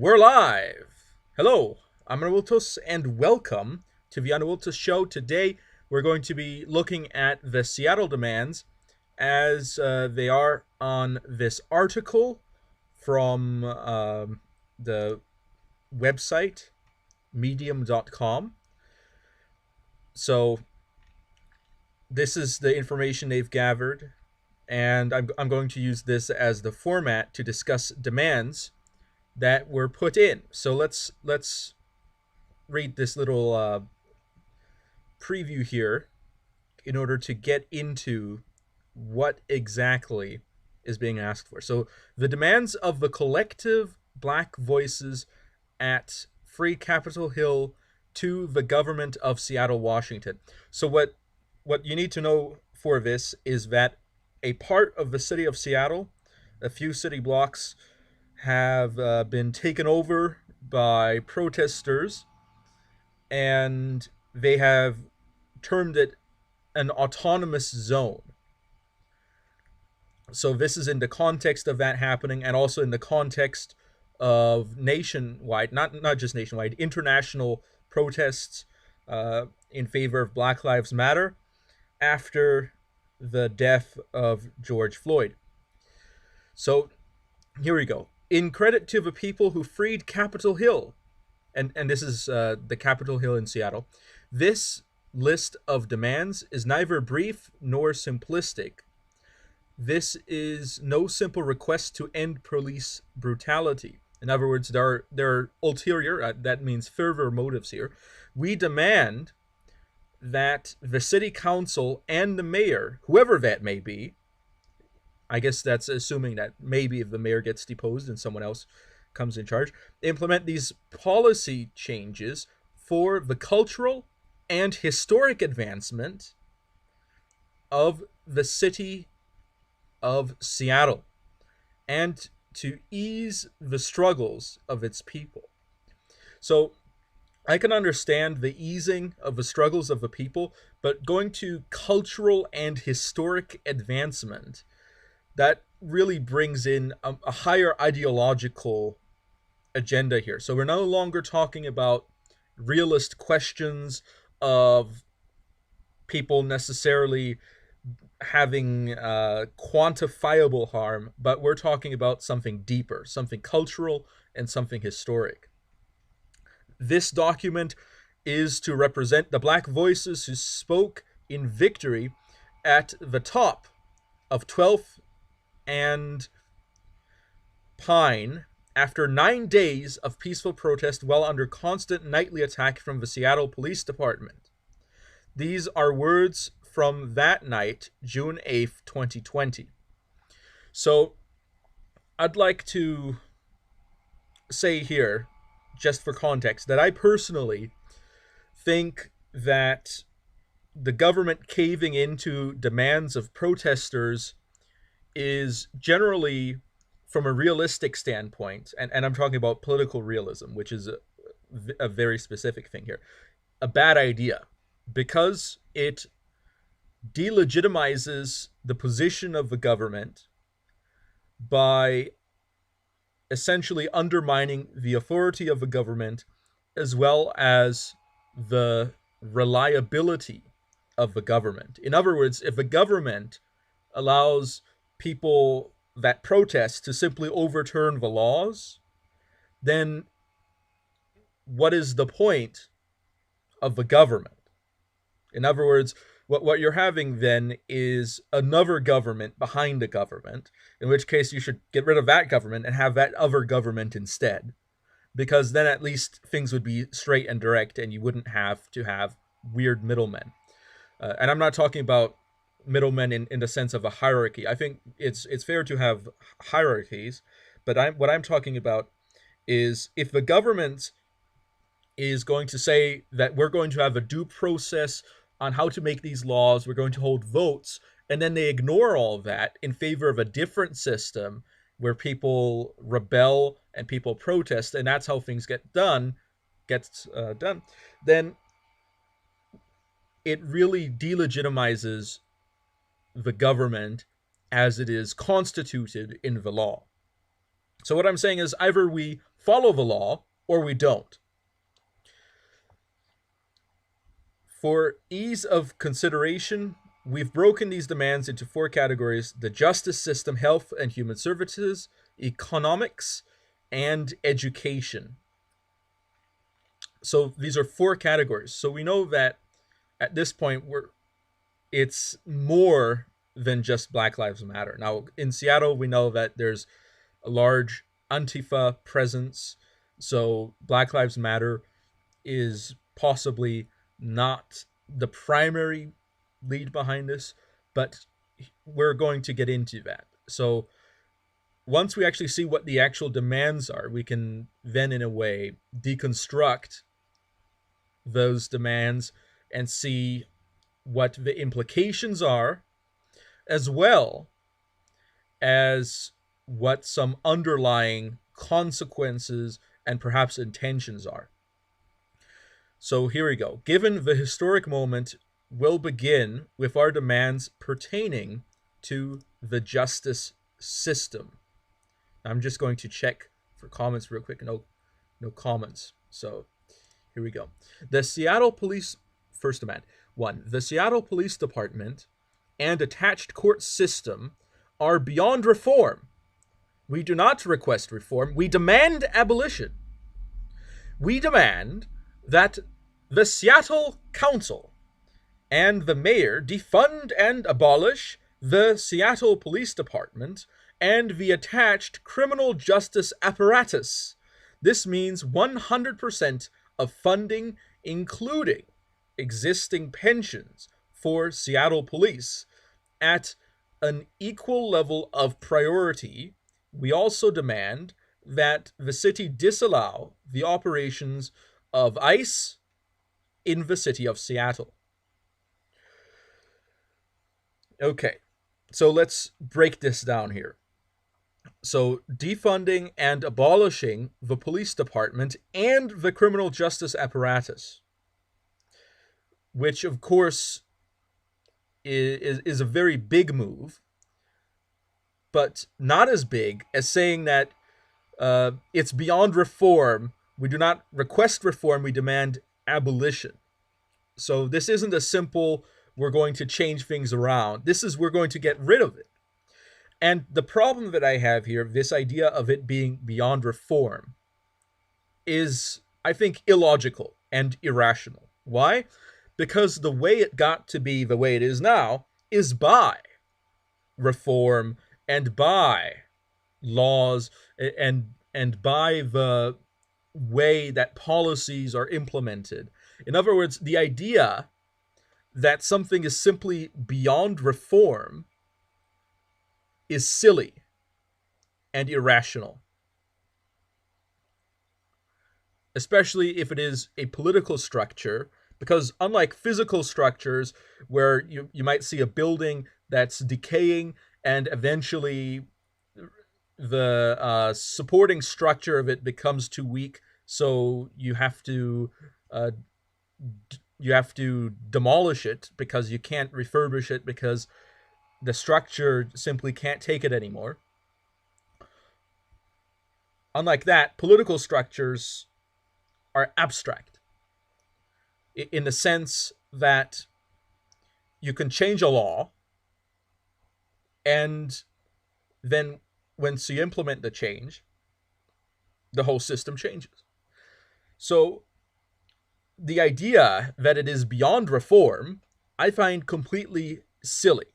We're live! Hello, I'm Anavultus, and welcome to the Anavultus Show. Today, we're going to be looking at the Seattle demands as they are on this article from the website medium.com. So, this is the information they've gathered, and I'm going to use this as the format to discuss demands that were put in. So let's read this little preview here in order to get into what exactly is being asked for. So the demands of the collective black voices at Free Capitol Hill to the government of Seattle, Washington. So what you need to know for this is that a part of the city of Seattle, a few city blocks, have been taken over by protesters, and they have termed it an autonomous zone. So this is in the context of that happening, and also in the context of nationwide, not just nationwide, international protests in favor of Black Lives Matter after the death of George Floyd. So here we go. In credit to the people who freed Capitol Hill, and this is the Capitol Hill in Seattle, this list of demands is neither brief nor simplistic. This is no simple request to end police brutality. In other words, there are ulterior, that means further motives here. We demand that the city council and the mayor, whoever that may be, I guess that's assuming that maybe if the mayor gets deposed and someone else comes in charge, implement these policy changes for the cultural and historic advancement of the city of Seattle and to ease the struggles of its people. So I can understand the easing of the struggles of the people, but going to cultural and historic advancement, that really brings in a higher ideological agenda here. So we're no longer talking about realist questions of people necessarily having quantifiable harm, but we're talking about something deeper, something cultural and something historic. This document is to represent the black voices who spoke in victory at the top of 12th and Pine after 9 days of peaceful protest while under constant nightly attack from the Seattle Police Department. These are words from that night, June 8th, 2020. So I'd like to say here, just for context, that I personally think that the government caving into demands of protesters is generally, from a realistic standpoint, and I'm talking about political realism, which is a very specific thing here, a bad idea, because it delegitimizes the position of the government by essentially undermining the authority of the government as well as the reliability of the government. In other words, if the government allows people that protest to simply overturn the laws, then what is the point of the government? In other words, what you're having then is another government behind the government, in which case you should get rid of that government and have that other government instead, because then at least things would be straight and direct and you wouldn't have to have weird middlemen. And I'm not talking about middlemen in the sense of a hierarchy. I think it's fair to have hierarchies, but what I'm talking about is if the government is going to say that we're going to have a due process on how to make these laws, we're going to hold votes, and then they ignore all of that in favor of a different system where people rebel and people protest, and that's how things gets done, then it really delegitimizes the government as it is constituted in the law. So what I'm saying is either we follow the law or we don't. For ease of consideration, we've broken these demands into 4 categories: the justice system, health and human services, economics, and education. So these are 4 categories. So we know that at this point it's more than just Black Lives Matter. Now in Seattle, we know that there's a large Antifa presence, so Black Lives Matter is possibly not the primary lead behind this, but we're going to get into that. So once we actually see what the actual demands are, we can then, in a way, deconstruct those demands and see what the implications are, as well as what some underlying consequences and perhaps intentions are. So here we go. Given the historic moment, we'll begin with our demands pertaining to the justice system. I'm just going to check for comments real quick. No comments. So here we go. The Seattle Police, first demand. 1. The Seattle Police Department and attached court system are beyond reform. We do not request reform. We demand abolition. We demand that the Seattle Council and the mayor defund and abolish the Seattle Police Department and the attached criminal justice apparatus. This means 100% of funding, including existing pensions for Seattle police, at an equal level of priority. We also demand that the city disallow the operations of ICE in the city of Seattle. Okay, so let's break this down here. So defunding and abolishing the police department and the criminal justice apparatus, which of course is a very big move, but not as big as saying that it's beyond reform. We do not request reform, we demand abolition. So this isn't a simple, we're going to change things around. This is, we're going to get rid of it. And the problem that I have here, this idea of it being beyond reform, is, I think, illogical and irrational. Why? Because the way it got to be the way it is now is by reform and by laws and by the way that policies are implemented. In other words, the idea that something is simply beyond reform is silly and irrational, especially if it is a political structure, because unlike physical structures where you might see a building that's decaying and eventually the supporting structure of it becomes too weak, so you have to demolish it because you can't refurbish it because the structure simply can't take it anymore. Unlike that, political structures are abstract in the sense that you can change a law, and then once you implement the change, the whole system changes. So the idea that it is beyond reform, I find completely silly.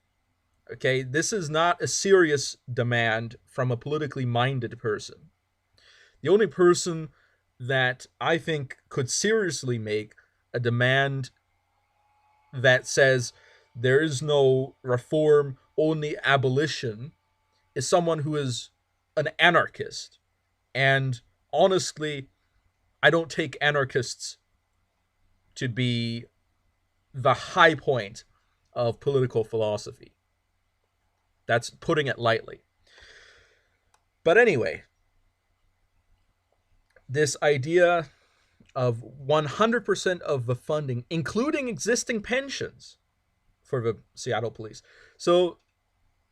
Okay, this is not a serious demand from a politically minded person. The only person that I think could seriously make a demand that says there is no reform, only abolition, is someone who is an anarchist. And honestly, I don't take anarchists to be the high point of political philosophy. That's putting it lightly. But anyway, this idea of 100% of the funding, including existing pensions for the Seattle police. So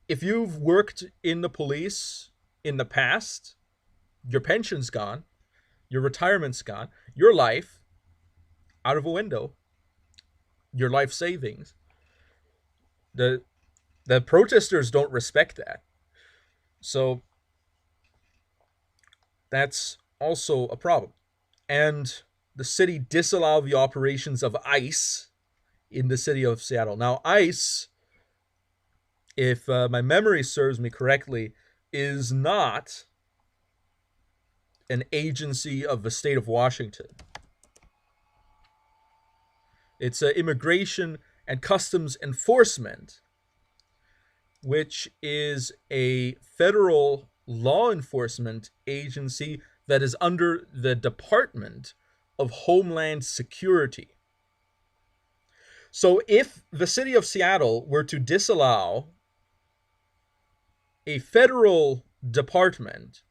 if you've worked in the police in the past, your pension's gone. Your retirement's gone. Your life out of a window. Your life savings. The protesters don't respect that. So that's also a problem. And the city disallowed the operations of ICE in the city of Seattle. Now, ICE, if my memory serves me correctly, is not an agency of the state of Washington. It's Immigration and Customs Enforcement, which is a federal law enforcement agency that is under the Department of Homeland Security. So if the city of Seattle were to disallow a federal department,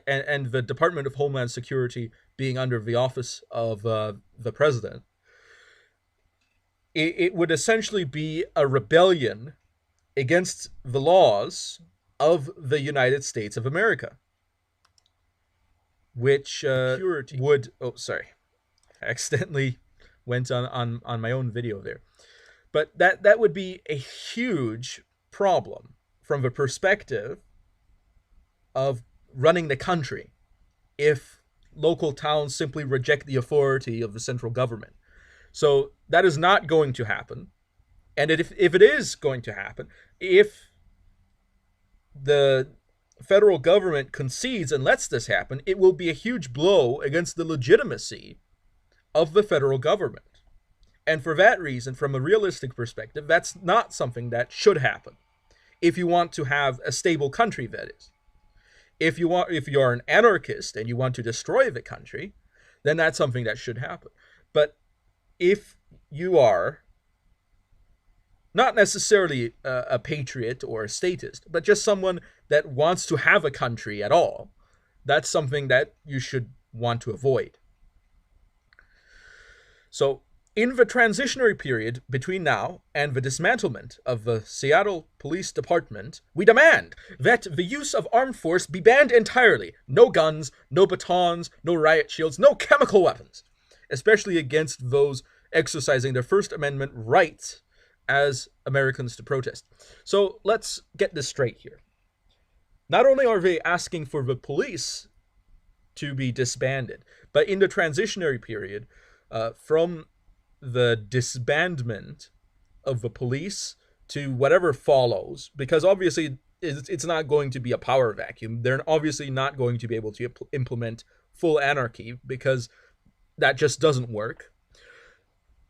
and the Department of Homeland Security being under the office of the president, it would essentially be a rebellion against the laws of the United States of America, which would, oh, sorry, I accidentally went on my own video there. But that would be a huge problem from the perspective of running the country if local towns simply reject the authority of the central government. So that is not going to happen. And if it is going to happen, if the federal government concedes and lets this happen, it will be a huge blow against the legitimacy of the federal government. And for that reason, from a realistic perspective, that's not something that should happen. If you want to have a stable country, that is. If you are an anarchist and you want to destroy the country, then that's something that should happen. But if you are not necessarily a patriot or a statist, but just someone that wants to have a country at all, that's something that you should want to avoid. So, in the transitionary period between now and the dismantlement of the Seattle Police Department, we demand that the use of armed force be banned entirely. No guns, no batons, no riot shields, no chemical weapons, especially against those exercising their First Amendment rights as Americans to protest. So let's get this straight here. Not only are they asking for the police to be disbanded, but in the transitionary period, from the disbandment of the police to whatever follows, because obviously it's not going to be a power vacuum. They're obviously not going to be able to implement full anarchy because that just doesn't work.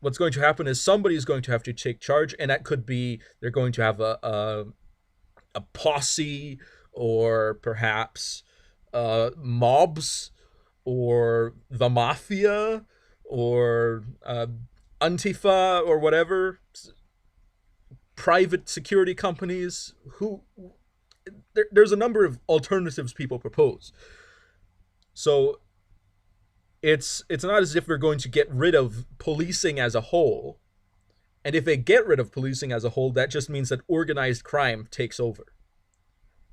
What's going to happen is somebody's going to have to take charge, and that could be they're going to have a posse, or perhaps mobs, or the mafia, or Antifa, or whatever, private security companies. There's a number of alternatives people propose. So it's not as if they're going to get rid of policing as a whole. And if they get rid of policing as a whole, that just means that organized crime takes over.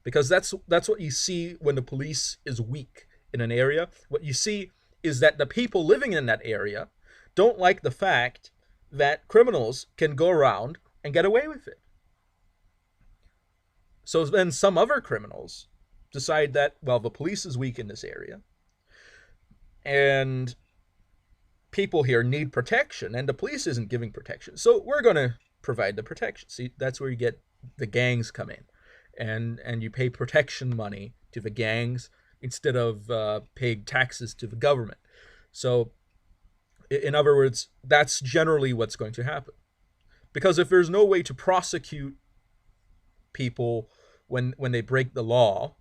Because that's what you see when the police is weak in an area. What you see is that the people living in that area don't like the fact that criminals can go around and get away with it. So then some other criminals decide that, well, the police is weak in this area, and people here need protection, and the police isn't giving protection. So we're going to provide the protection. See, that's where you get the gangs come in. And you pay protection money to the gangs instead of paying taxes to the government. So, in other words, that's generally what's going to happen. Because if there's no way to prosecute people when they break the law,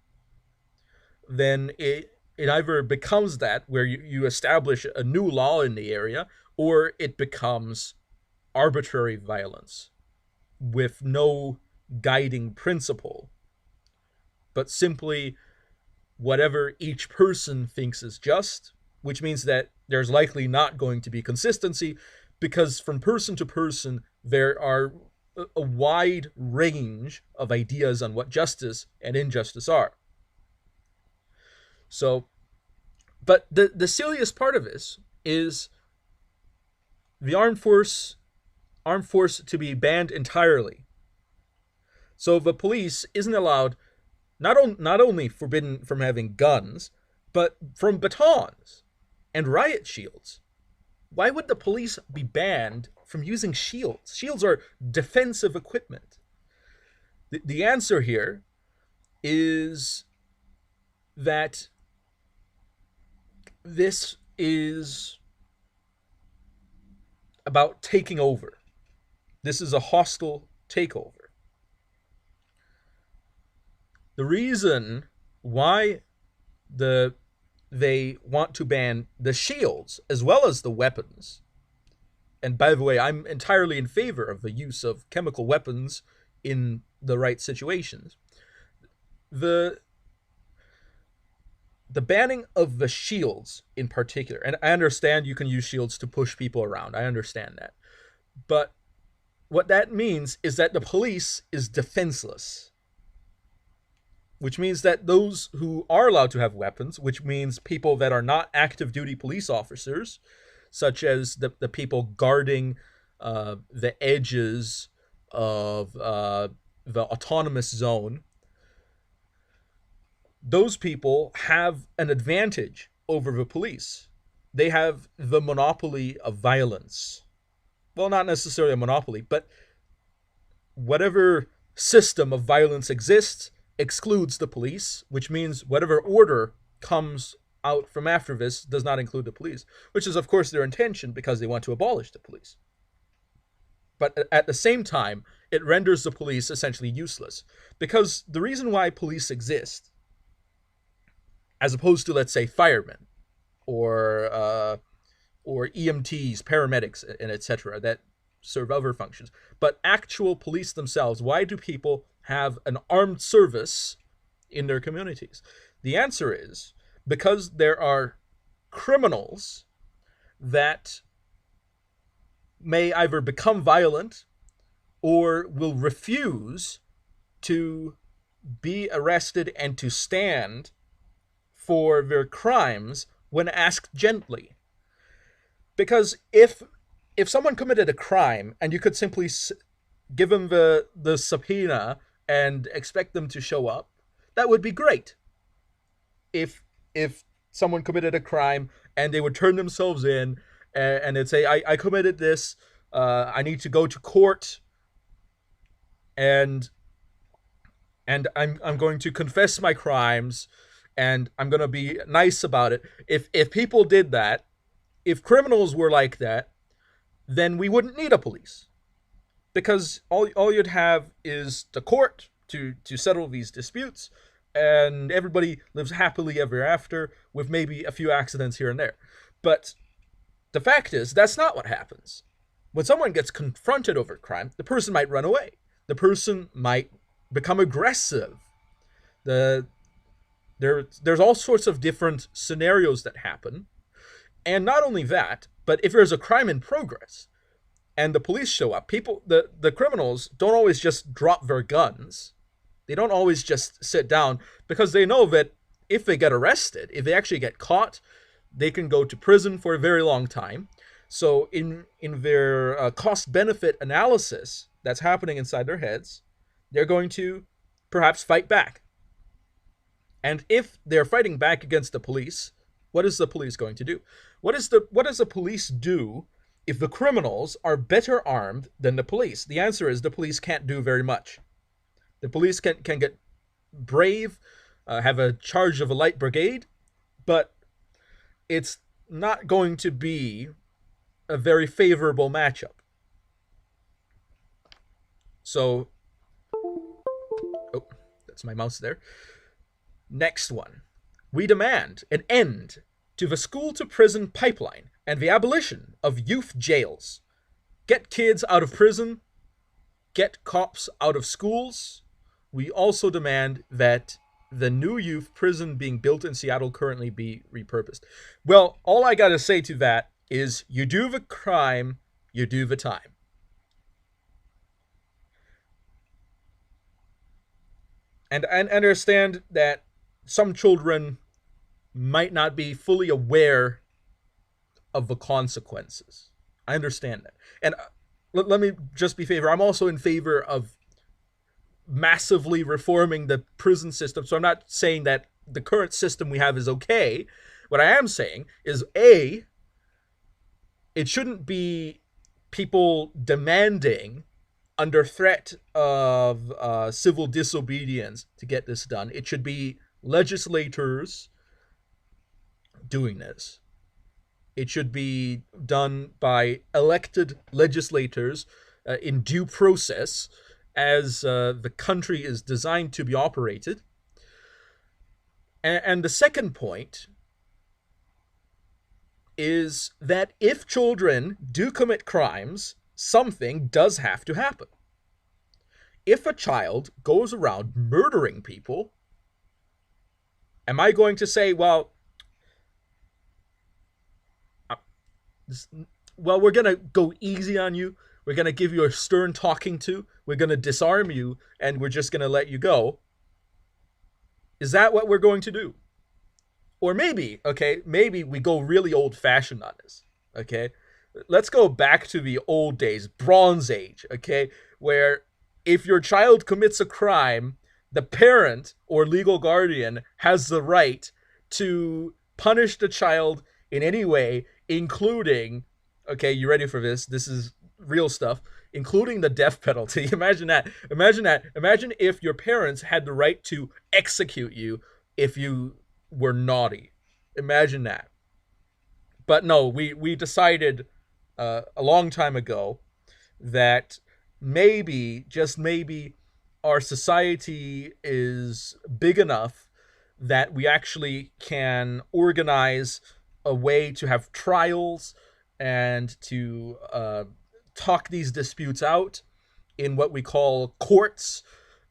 then it either becomes that where you establish a new law in the area, or it becomes arbitrary violence with no guiding principle, but simply whatever each person thinks is just, which means that there's likely not going to be consistency, because from person to person there are a wide range of ideas on what justice and injustice are. So But the silliest part of this is the armed force to be banned entirely. So the police isn't allowed, not only forbidden from having guns, but from batons and riot shields. Why would the police be banned from using shields? Shields are defensive equipment. The answer here is that this is about taking over. This is a hostile takeover. The reason why the they want to ban the shields as well as the weapons. And by the way, I'm entirely in favor of the use of chemical weapons in the right situations. The the banning of the shields in particular, and I understand you can use shields to push people around. I understand that. But what that means is that the police is defenseless, which means that those who are allowed to have weapons, which means people that are not active duty police officers, such as the people guarding the edges of the autonomous zone, those people have an advantage over the police. They have the monopoly of violence. Well, not necessarily a monopoly, but whatever system of violence exists excludes the police, which means whatever order comes out from after this does not include the police, which is, of course, their intention because they want to abolish the police. But at the same time, it renders the police essentially useless. Because the reason why police exist, as opposed to, let's say, firemen or EMTs, paramedics, and etc., that serve other functions, but actual police themselves, why do people have an armed service in their communities? The answer is because there are criminals that may either become violent or will refuse to be arrested and to stand for their crimes when asked gently. Because if someone committed a crime and you could simply give them the subpoena and expect them to show up, that would be great. If someone committed a crime and they would turn themselves in and they'd say, I committed this, I need to go to court, and I'm going to confess my crimes, and I'm going to be nice about it. If people did that, if criminals were like that, then we wouldn't need a police, because all you'd have is the court to settle these disputes, and everybody lives happily ever after with maybe a few accidents here and there. But the fact is, that's not what happens. When someone gets confronted over crime, the person might run away. The person might become aggressive. There's all sorts of different scenarios that happen. And not only that, but if there's a crime in progress and the police show up, the criminals don't always just drop their guns. They don't always just sit down, because they know that if they get arrested, if they actually get caught, they can go to prison for a very long time. So in their cost-benefit analysis that's happening inside their heads, they're going to perhaps fight back. And if they're fighting back against the police, what is the police going to do? What does the police do if the criminals are better armed than the police? The answer is the police can't do very much. The police can get brave, have a charge of a light brigade, but it's not going to be a very favorable matchup. So, oh, that's my mouse there. Next one. We demand an end to the school-to-prison pipeline and the abolition of youth jails. Get kids out of prison. Get cops out of schools. We also demand that the new youth prison being built in Seattle currently be repurposed. Well, all I gotta say to that is, you do the crime, you do the time. And I understand that some children might not be fully aware of the consequences. I understand that. And let me just be favor. I'm also in favor of massively reforming the prison system. So I'm not saying that the current system we have is okay. What I am saying is A, it shouldn't be people demanding under threat of civil disobedience to get this done. It should be legislators doing this. It should be done by elected legislators in due process as the country is designed to be operated. And the second point is that if children do commit crimes, something does have to happen. If a child goes around murdering people, am I going to say, well, we're going to go easy on you. We're going to give you a stern talking to. We're going to disarm you, and we're just going to let you go. Is that what we're going to do? Or maybe we go really old-fashioned on this, okay? Let's go back to the old days, Bronze Age, okay? Where if your child commits a crime, the parent or legal guardian has the right to punish the child in any way, including, okay, you ready for this? This is real stuff, including the death penalty. Imagine that. Imagine if your parents had the right to execute you if you were naughty. Imagine that. But no, we decided a long time ago that maybe, just maybe, our society is big enough that we actually can organize a way to have trials and to talk these disputes out in what we call courts,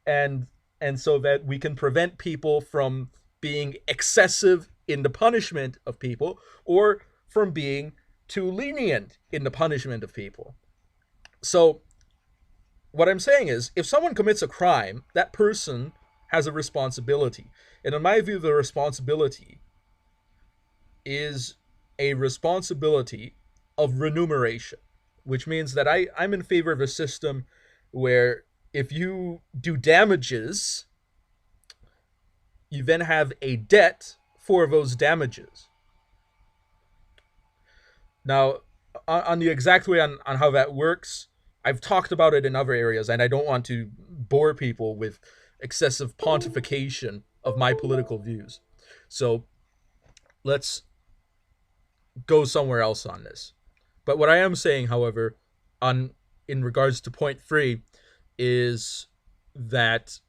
and so that we can prevent people from being excessive in the punishment of people or from being too lenient in the punishment of people. So what I'm saying is, if someone commits a crime, that person has a responsibility. And in my view, the responsibility is a responsibility of remuneration, which means that I'm in favor of a system where if you do damages, you then have a debt for those damages. Now, on the exact way on how that works, I've talked about it in other areas, and I don't want to bore people with excessive pontification of my political views. So let's go somewhere else on this. But what I am saying, however, in regards to point 3, is that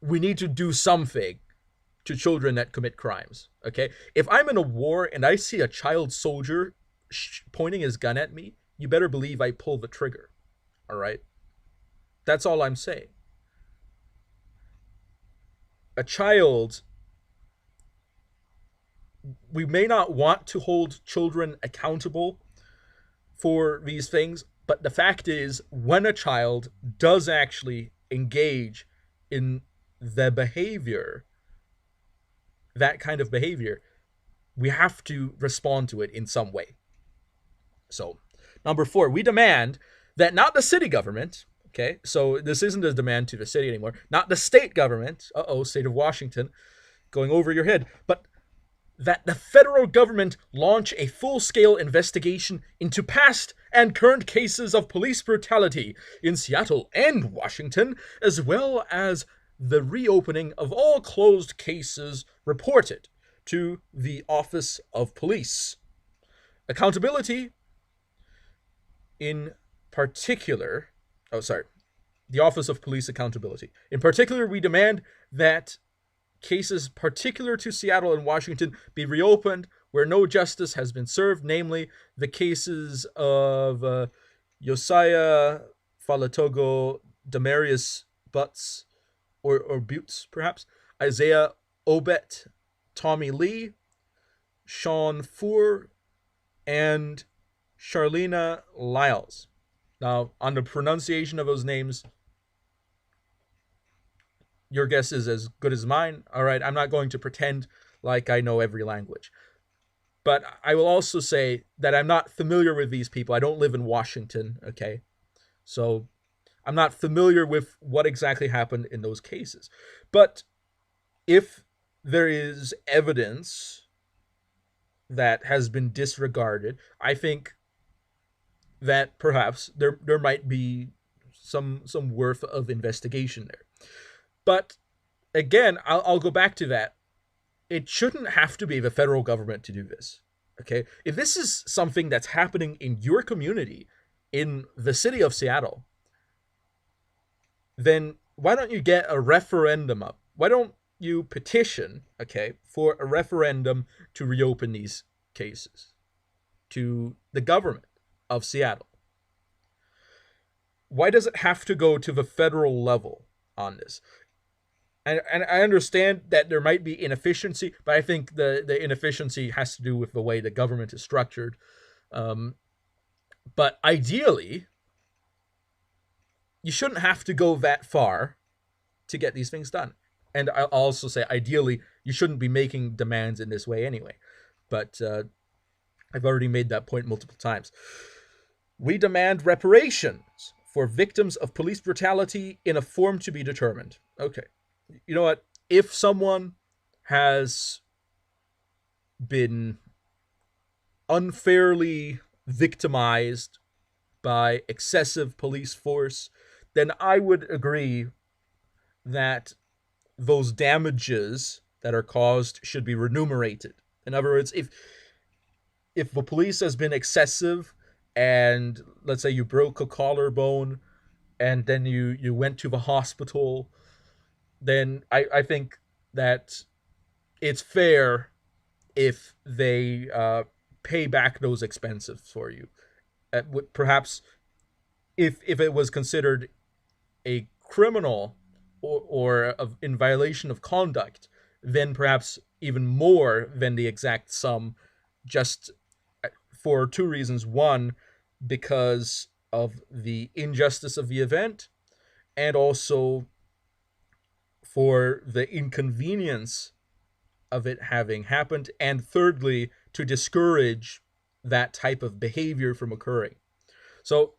we need to do something to children that commit crimes. Okay? If I'm in a war and I see a child soldier pointing his gun at me, you better believe I pull the trigger. All right? That's all I'm saying. A child, we may not want to hold children accountable for these things, but the fact is, when a child does actually engage in the behavior, that kind of behavior, we have to respond to it in some way. So, number 4, we demand that not the city government, okay, so this isn't a demand to the city anymore, not the state government, state of Washington, going over your head, but that the federal government launch a full-scale investigation into past and current cases of police brutality in Seattle and Washington, as well as the reopening of all closed cases reported to the Office of Police. Accountability, in particular, the Office of Police Accountability. In particular, we demand that cases particular to Seattle and Washington be reopened where no justice has been served, namely the cases of Josiah Falatogo, Demarius Butts, or Butts, perhaps, Isaiah Obet, Tommy Lee, Sean Four, and Charlena Lyles. Now, on the pronunciation of those names, your guess is as good as mine. All right, I'm not going to pretend like I know every language. But I will also say that I'm not familiar with these people. I don't live in Washington, okay? So I'm not familiar with what exactly happened in those cases. But if there is evidence that has been disregarded, I think that perhaps there might be some worth of investigation there. But again, I'll go back to that. It shouldn't have to be the federal government to do this. Okay? If this is something that's happening in your community, in the city of Seattle, then why don't you get a referendum up? Why don't you petition, okay, for a referendum to reopen these cases to the government of Seattle? Why does it have to go to the federal level on this? And I understand that there might be inefficiency, but I think the inefficiency has to do with the way the government is structured. Um, but ideally, you shouldn't have to go that far to get these things done. And I'll also say, ideally, you shouldn't be making demands in this way anyway. But I've already made that point multiple times. We demand reparations for victims of police brutality in a form to be determined. Okay. You know what? If someone has been unfairly victimized by excessive police force, then I would agree that those damages that are caused should be remunerated. In other words, if the police has been excessive and let's say you broke a collarbone and then you went to the hospital, then I think that it's fair if they pay back those expenses for you. Perhaps if it was considered a criminal or in violation of conduct, then perhaps even more than the exact sum, just for two reasons. One, because of the injustice of the event, and also for the inconvenience of it having happened, and thirdly, to discourage that type of behavior from occurring. So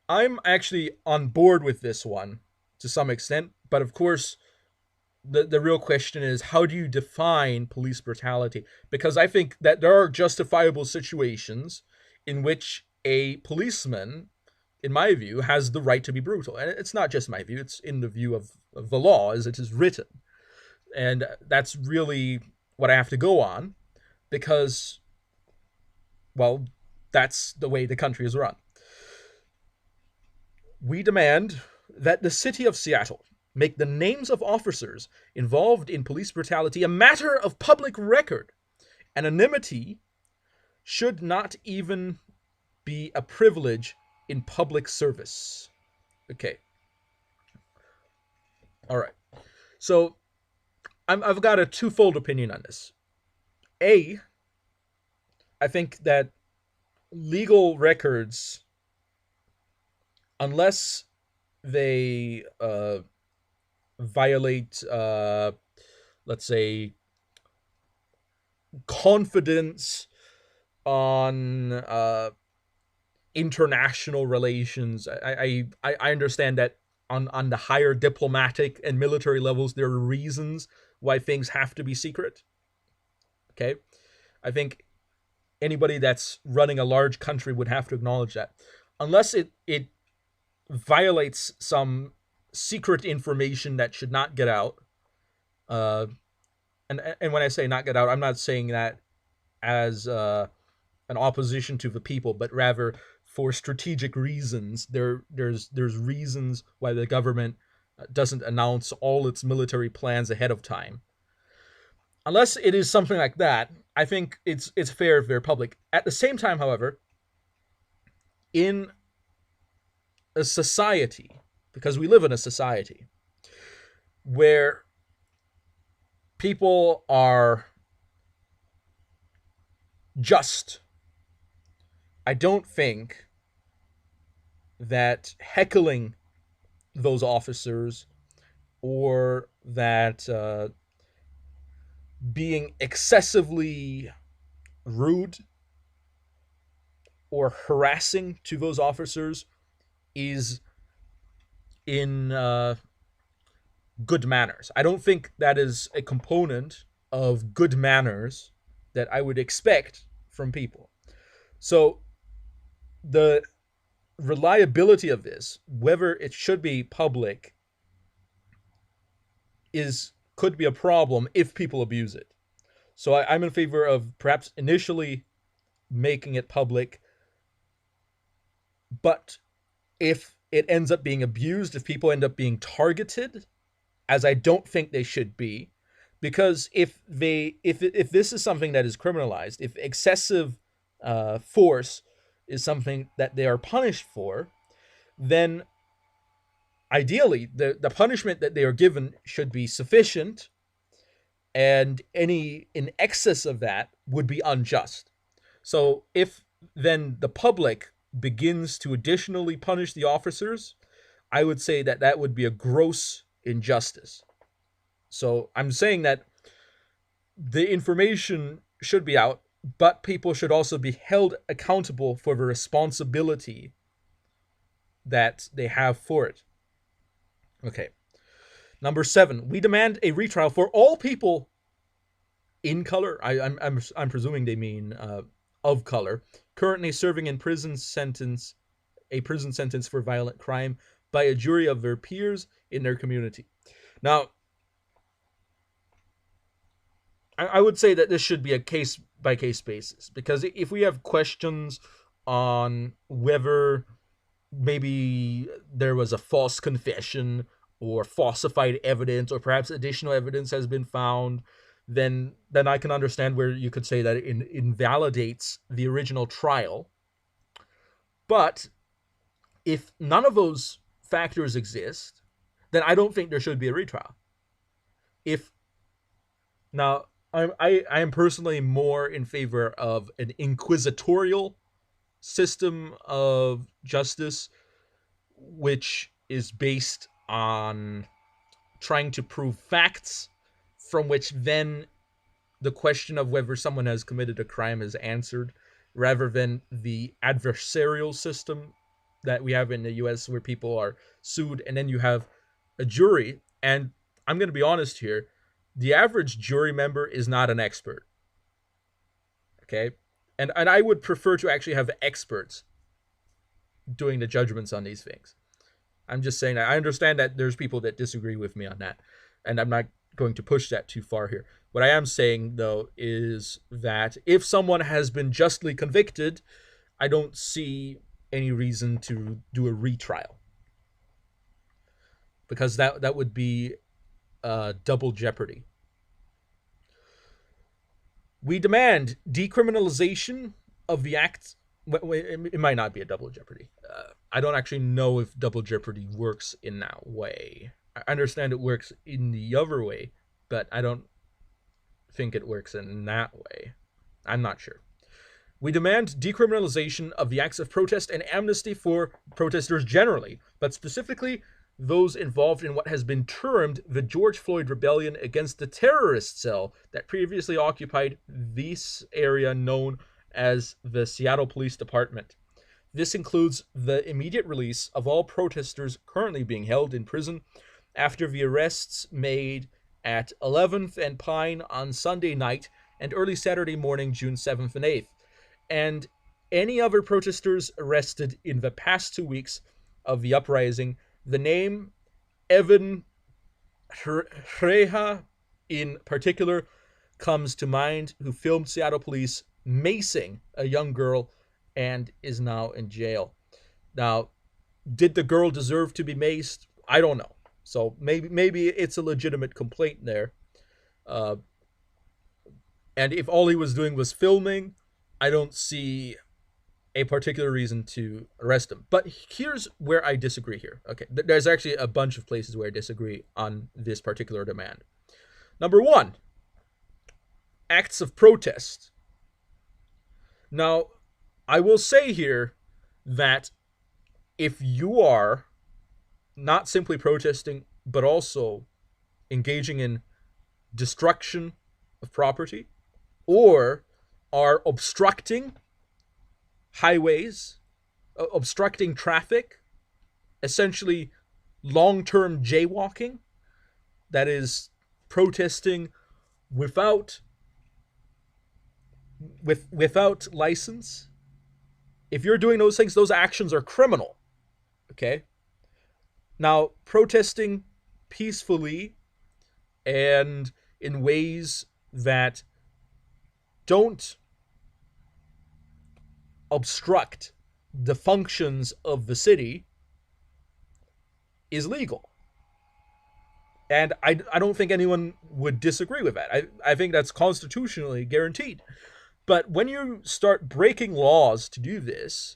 I'm actually on board with this one to some extent, but of course, the real question is, how do you define police brutality? Because I think that there are justifiable situations in which a policeman, in my view, has the right to be brutal. And it's not just my view, it's in the view of the law as it is written. And that's really what I have to go on because, well, that's the way the country is run. We demand that the city of Seattle make the names of officers involved in police brutality a matter of public record. Anonymity should not even be a privilege in public service. Okay. All right. So I've got a twofold opinion on this. A, I think that legal records, unless they violate, let's say, confidence on international relations. I understand that on the higher diplomatic and military levels, there are reasons why things have to be secret. Okay? I think anybody that's running a large country would have to acknowledge that. Unless it violates some secret information that should not get out. And when I say not get out, I'm not saying that as an opposition to the people, but rather for strategic reasons. There's reasons why the government doesn't announce all its military plans ahead of time. Unless it is something like that, I think it's fair if they're public. At the same time, however, in a society, because we live in a society where people are just, I don't think that heckling those officers or that being excessively rude or harassing to those officers is in good manners. I don't think that is a component of good manners that I would expect from people. So the reliability of this, whether it should be public, is could be a problem if people abuse it. So I'm in favor of perhaps initially making it public, but if it ends up being abused, if people end up being targeted, as I don't think they should be, because if this is something that is criminalized, if excessive force is something that they are punished for, then ideally the punishment that they are given should be sufficient, and any in excess of that would be unjust. So if then the public begins to additionally punish the officers, I would say that that would be a gross injustice. So I'm saying that the information should be out, but people should also be held accountable for the responsibility that they have for it. Okay. Number 7, we demand a retrial for all people in color. I'm presuming they mean of color currently serving in a prison sentence for violent crime by a jury of their peers in their community. Now, I would say that this should be a case by case basis, because if we have questions on whether maybe there was a false confession or falsified evidence, or perhaps additional evidence has been found, then I can understand where you could say that it invalidates the original trial. But if none of those factors exist, then I don't think there should be a retrial. If now I am personally more in favor of an inquisitorial system of justice, which is based on trying to prove facts from which then the question of whether someone has committed a crime is answered, rather than the adversarial system that we have in the US, where people are sued and then you have a jury. And I'm going to be honest here, the average jury member is not an expert. Okay? And I would prefer to actually have experts doing the judgments on these things. I'm just saying that I understand that there's people that disagree with me on that, and I'm not going to push that too far here. What I am saying, though, is that if someone has been justly convicted, I don't see any reason to do a retrial, because that would be double jeopardy. We demand decriminalization of the act. It might not be a double jeopardy. I don't actually know if double jeopardy works in that way. I understand it works in the other way, but I don't think it works in that way. I'm not sure. We demand decriminalization of the acts of protest and amnesty for protesters generally, but specifically those involved in what has been termed the George Floyd rebellion against the terrorist cell that previously occupied this area known as the Seattle Police Department. This includes the immediate release of all protesters currently being held in prison after the arrests made at 11th and Pine on Sunday night and early Saturday morning, June 7th and 8th, and any other protesters arrested in the past 2 weeks of the uprising. The name Evan Hreha in particular comes to mind, who filmed Seattle police macing a young girl and is now in jail. Now, did the girl deserve to be maced? I don't know. So maybe it's a legitimate complaint there. And if all he was doing was filming, I don't see a particular reason to arrest him. But here's where I disagree here. Okay, there's actually a bunch of places where I disagree on this particular demand. Number 1, acts of protest. Now, I will say here that if you are not simply protesting, but also engaging in destruction of property, or are obstructing highways, obstructing traffic, essentially long-term jaywalking, that is protesting without without license. If you're doing those things, those actions are criminal. Okay? Now, protesting peacefully and in ways that don't obstruct the functions of the city is legal. And I don't think anyone would disagree with that. I think that's constitutionally guaranteed. But when you start breaking laws to do this,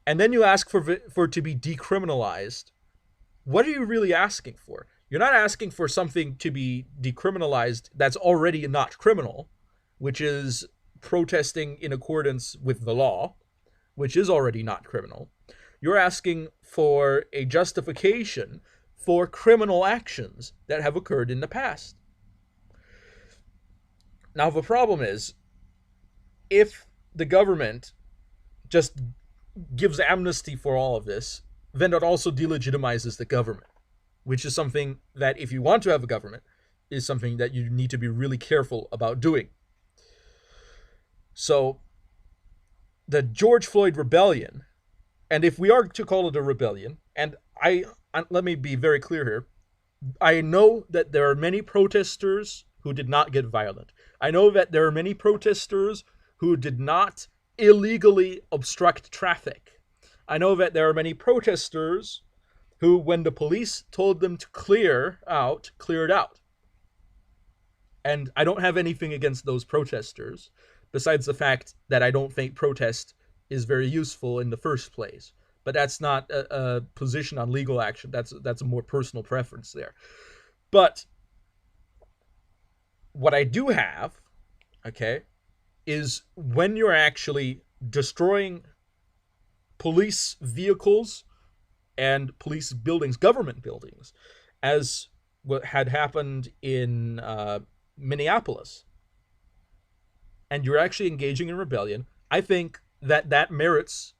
and then you ask for it to be decriminalized, what are you really asking for? You're not asking for something to be decriminalized that's already not criminal, which is protesting in accordance with the law, which is already not criminal. You're asking for a justification for criminal actions that have occurred in the past. Now, the problem is, if the government just gives amnesty for all of this, then that also delegitimizes the government, which is something that, if you want to have a government, is something that you need to be really careful about doing. So, the George Floyd rebellion, and if we are to call it a rebellion, and let me be very clear here, I know that there are many protesters who did not get violent. I know that there are many protesters who did not illegally obstruct traffic. I know that there are many protesters who, when the police told them to cleared out. And I don't have anything against those protesters, besides the fact that I don't think protest is very useful in the first place. But that's not a position on legal action. That's a more personal preference there. But what I do have, okay, is when you're actually destroying police vehicles and police buildings, government buildings, as what had happened in Minneapolis, and you're actually engaging in rebellion, I think that merits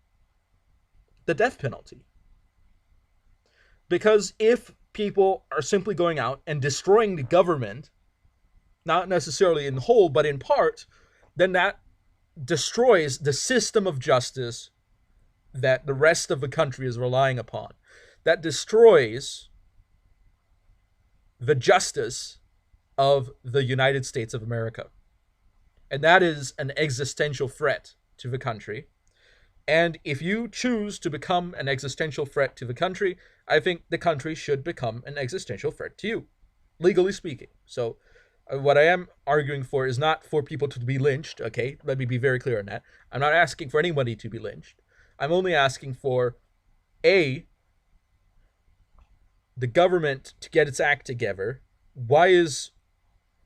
the death penalty. Because if people are simply going out and destroying the government, not necessarily in whole, but in part, then that destroys the system of justice that the rest of the country is relying upon. That destroys the justice of the United States of America. And that is an existential threat to the country. And if you choose to become an existential threat to the country, I think the country should become an existential threat to you, legally speaking. So what I am arguing for is not for people to be lynched, okay? Let me be very clear on that. I'm not asking for anybody to be lynched. I'm only asking for, A, the government to get its act together. Why is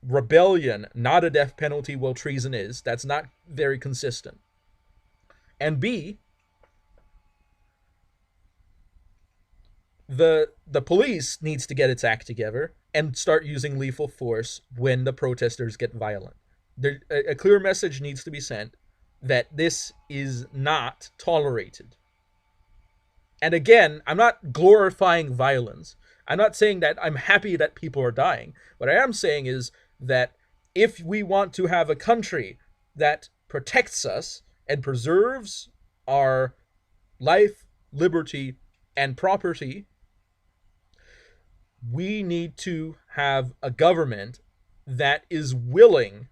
rebellion not a death penalty while treason is? That's not very consistent. And B, the police needs to get its act together and start using lethal force when the protesters get violent. A clear message needs to be sent that this is not tolerated. And again, I'm not glorifying violence. I'm not saying that I'm happy that people are dying. What I am saying is that if we want to have a country that protects us and preserves our life, liberty, and property, we need to have a government that is willing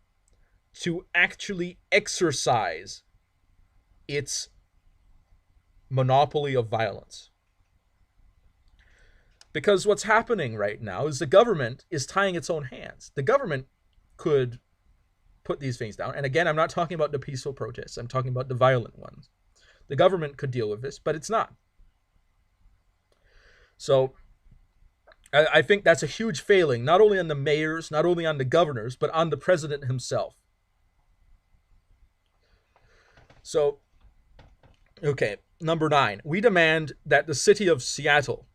to actually exercise its monopoly of violence. Because what's happening right now is the government is tying its own hands. The government could put these things down. And again, I'm not talking about the peaceful protests. I'm talking about the violent ones. The government could deal with this, but it's not. So I think that's a huge failing, not only on the mayors, not only on the governors, but on the president himself. So, okay, number 9. We demand that the city of Seattle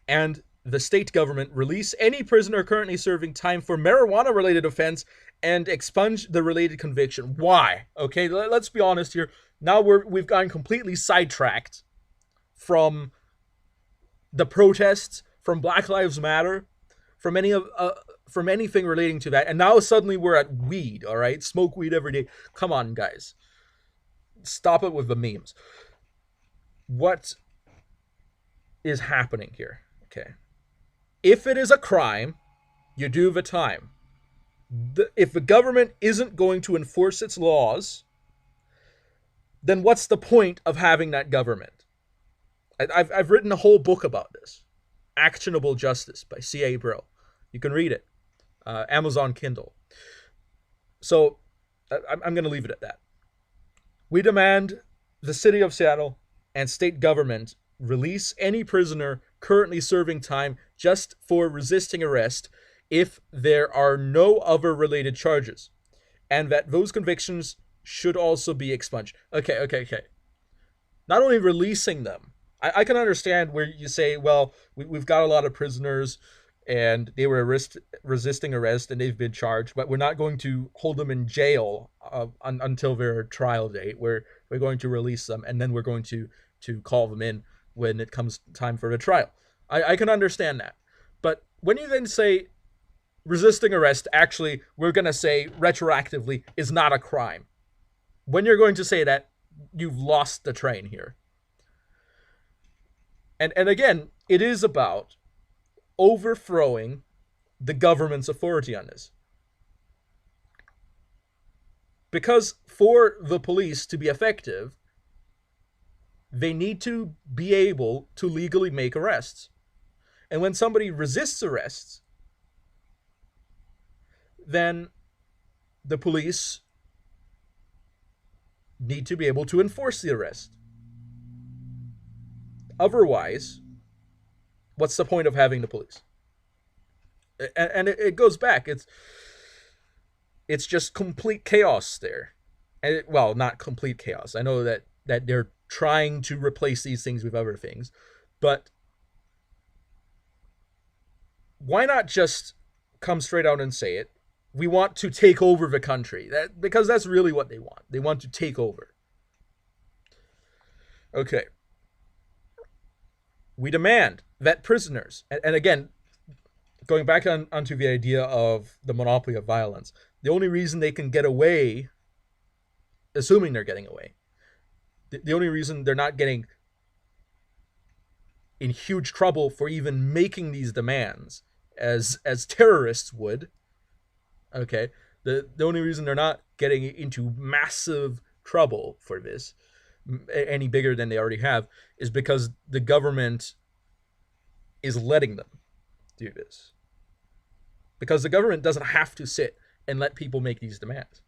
and the state government release any prisoner currently serving time for marijuana-related offense and expunge the related conviction. Why? Okay, let's be honest here. Now we've gotten completely sidetracked from the protests, from Black Lives Matter, from anything relating to that, and now suddenly we're at weed. All right, smoke weed every day. Come on, guys, stop it with the memes. What is happening here? Okay, if it is a crime, you do the time. If the government isn't going to enforce its laws, then what's the point of having that government? I've written a whole book about this, Actionable Justice by C.A. Brill. You can read it, Amazon Kindle. So I'm going to leave it at that. We demand the city of Seattle and state government release any prisoner currently serving time just for resisting arrest if there are no other related charges, and that those convictions should also be expunged. Okay. Not only releasing them, I can understand where you say, well, we've got a lot of prisoners and they were resisting arrest and they've been charged, but we're not going to hold them in jail until their trial date. We're going to release them, and then we're going to call them in when it comes time for the trial. I can understand that. But when you then say resisting arrest, actually, we're going to say retroactively, is not a crime. When you're going to say that, you've lost the train here. And again, it is about overthrowing the government's authority on this. Because for the police to be effective, they need to be able to legally make arrests. And when somebody resists arrests, then the police need to be able to enforce the arrest. Otherwise, what's the point of having the police? And it goes back. It's just complete chaos there. And well, not complete chaos. I know that they're trying to replace these things with other things, but why not just come straight out and say it? We want to take over the country. Because that's really what they want. They want to take over. Okay. We demand that prisoners, and again, going back onto the idea of the monopoly of violence, the only reason they can get away, assuming they're getting away, the only reason they're not getting in huge trouble for even making these demands as terrorists would, okay, the only reason they're not getting into massive trouble for this, any bigger than they already have, is because the government is letting them do this. Because the government doesn't have to sit and let people make these demands.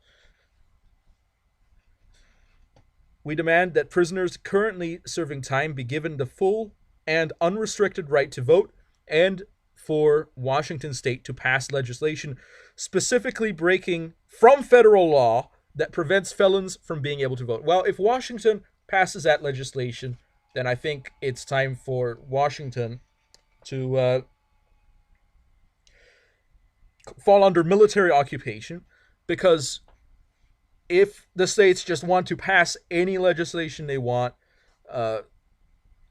We demand that prisoners currently serving time be given the full and unrestricted right to vote, and for Washington State to pass legislation specifically breaking from federal law that prevents felons from being able to vote. Well, if Washington passes that legislation, then I think it's time for Washington to fall under military occupation, because if the states just want to pass any legislation they want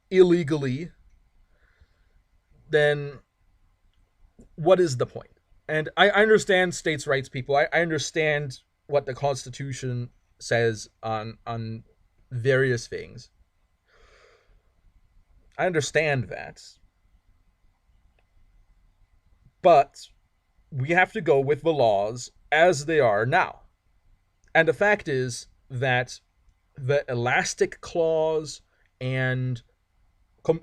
illegally, then what is the point? And I understand states' rights people. I understand what the Constitution says on various things. I understand that. But we have to go with the laws as they are now. And the fact is that the elastic clause and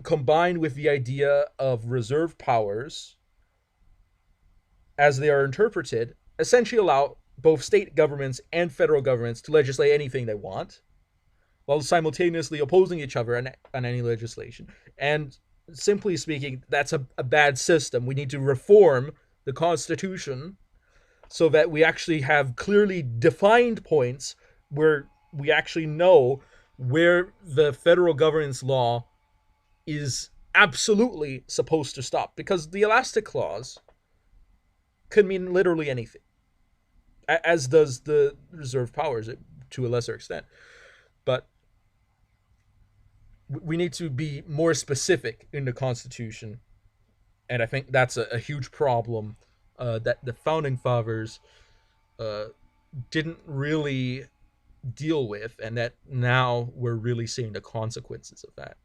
combined with the idea of reserve powers as they are interpreted, essentially allow both state governments and federal governments to legislate anything they want, while simultaneously opposing each other on any legislation. And simply speaking, that's a bad system. We need to reform the Constitution so that we actually have clearly defined points where we actually know where the federal government's law is absolutely supposed to stop, because the elastic clause could mean literally anything, as does the reserve powers to a lesser extent. But we need to be more specific in the Constitution, and I think that's a huge problem that the founding fathers uh, didn't really deal with, and that now we're really seeing the consequences of that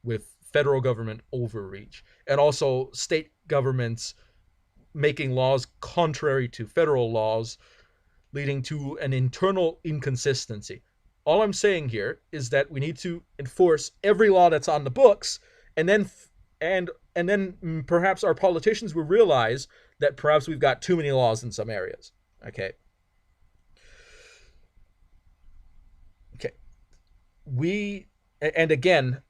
with federal government overreach and also state governments making laws contrary to federal laws, leading to an internal inconsistency. All I'm saying here is that we need to enforce every law that's on the books, and then and then perhaps our politicians will realize that perhaps we've got too many laws in some areas. Okay. Okay. We and again,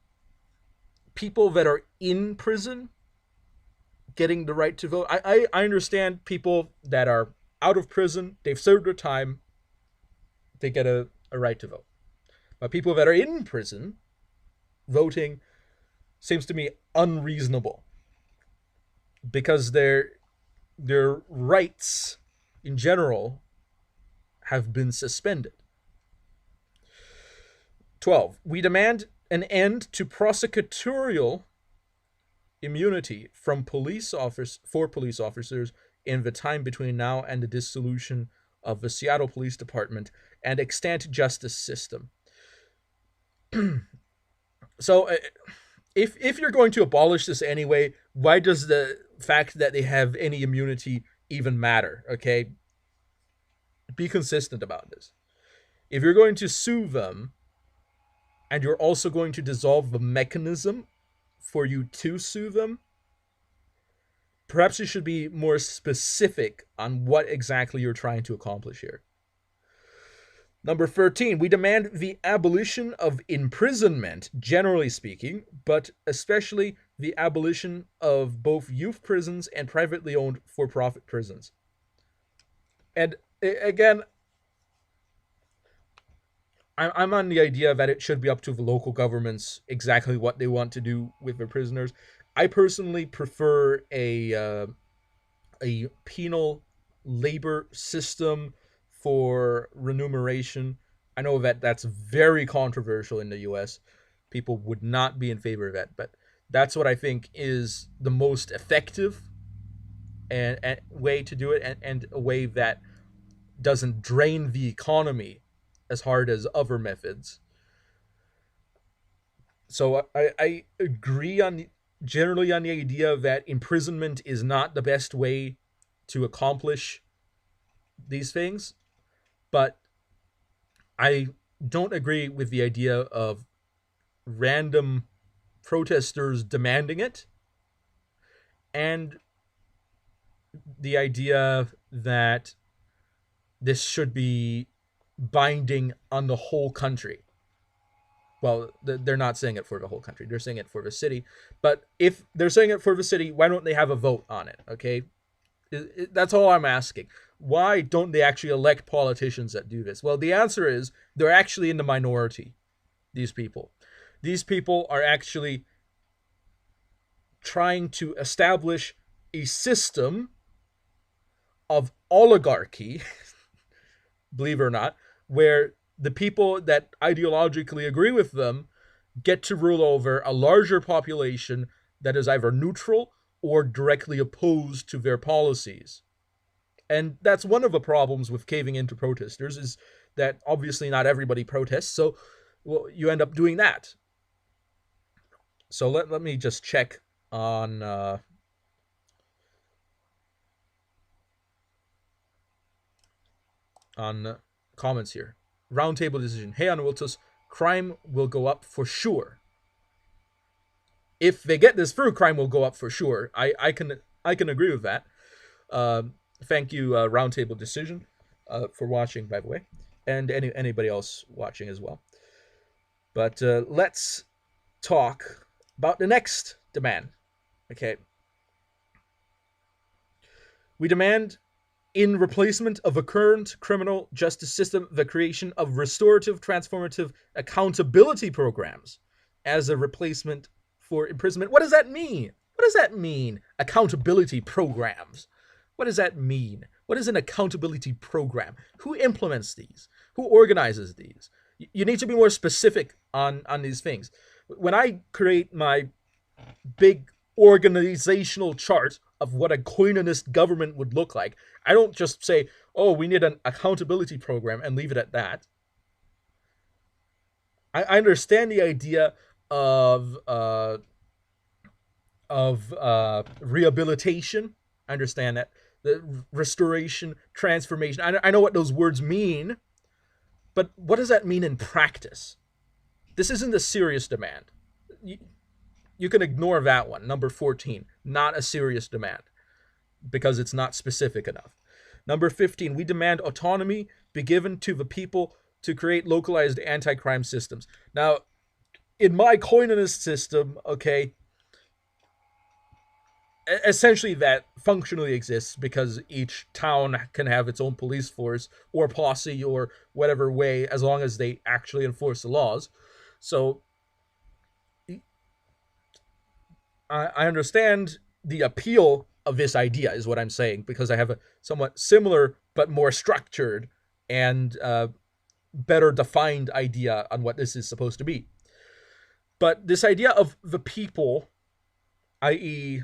people that are in prison getting the right to vote. I understand people that are out of prison, they've served their time, they get a right to vote. But people that are in prison voting seems to me unreasonable, because their rights in general have been suspended. 12. We demand an end to prosecutorial immunity from police officers in the time between now and the dissolution of the Seattle Police Department and extant justice system. So, if you're going to abolish this anyway, why does the fact that they have any immunity even matter? Okay, be consistent about this. If you're going to sue them, and you're also going to dissolve the mechanism for you to sue them, perhaps you should be more specific on what exactly you're trying to accomplish here. Number 13, we demand the abolition of imprisonment, generally speaking, but especially the abolition of both youth prisons and privately owned for-profit prisons. And again, I'm on the idea that it should be up to the local governments exactly what they want to do with their prisoners. I personally prefer a penal labor system for remuneration. I know that that's very controversial in the U.S. People would not be in favor of that, but that's what I think is the most effective and way to do it, and a way that doesn't drain the economy as hard as other methods. So I agree generally on the idea that imprisonment is not the best way to accomplish these things, but I don't agree with the idea of random protesters demanding it, and the idea that this should be binding on the whole country. Well, they're not saying it for the whole country. They're saying it for the city. But if they're saying it for the city, why don't they have a vote on it? Okay, that's all I'm asking. Why don't they actually elect politicians that do this? Well, the answer is they're actually in the minority. These people are actually trying to establish a system of oligarchy, believe it or not, where the people that ideologically agree with them get to rule over a larger population that is either neutral or directly opposed to their policies. And that's one of the problems with caving into protesters, is that obviously not everybody protests, so you end up doing that. So let me just check on comments here. Roundtable decision. Hey, Anavultus, crime will go up for sure. If they get this through, crime will go up for sure. I can agree with that. Thank you, Roundtable decision, for watching, by the way, and anybody else watching as well. But let's talk about the next demand. Okay. We demand, in replacement of a current criminal justice system, the creation of restorative, transformative accountability programs as a replacement for imprisonment. What does that mean? What does that mean? Accountability programs. What does that mean? What is an accountability program? Who implements these? Who organizes these? You need to be more specific on these things. When I create my big organizational chart of what a Coinonist government would look like, I don't just say, oh, we need an accountability program and leave it at that. I understand the idea of rehabilitation. I understand that. The restoration, transformation. I know what those words mean, but what does that mean in practice? This isn't a serious demand. You can ignore that one, number 14. Not a serious demand because it's not specific enough. Number 15, we demand autonomy be given to the people to create localized anti-crime systems. Now, in my Coinonist system, okay, essentially that functionally exists because each town can have its own police force or posse or whatever way, as long as they actually enforce the laws. So I understand the appeal of this idea, is what I'm saying, because I have a somewhat similar but more structured and better defined idea on what this is supposed to be. But this idea of the people, i.e.,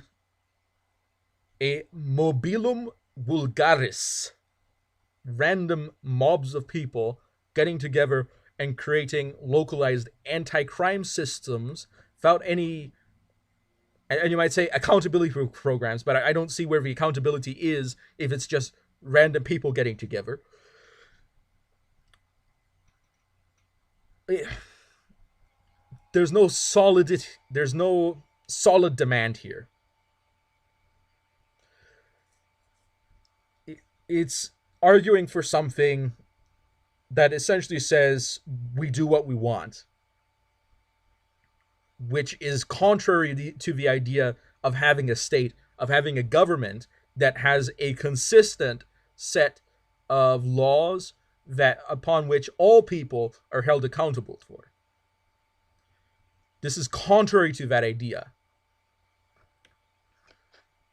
a mobilum vulgaris, random mobs of people getting together and creating localized anti-crime systems without any, and you might say accountability programs, but I don't see where the accountability is if it's just random people getting together. There's no solid demand here. It's arguing for something that essentially says we do what we want, which is contrary to the idea of having a state, of having a government that has a consistent set of laws that upon which all people are held accountable for. This is contrary to that idea.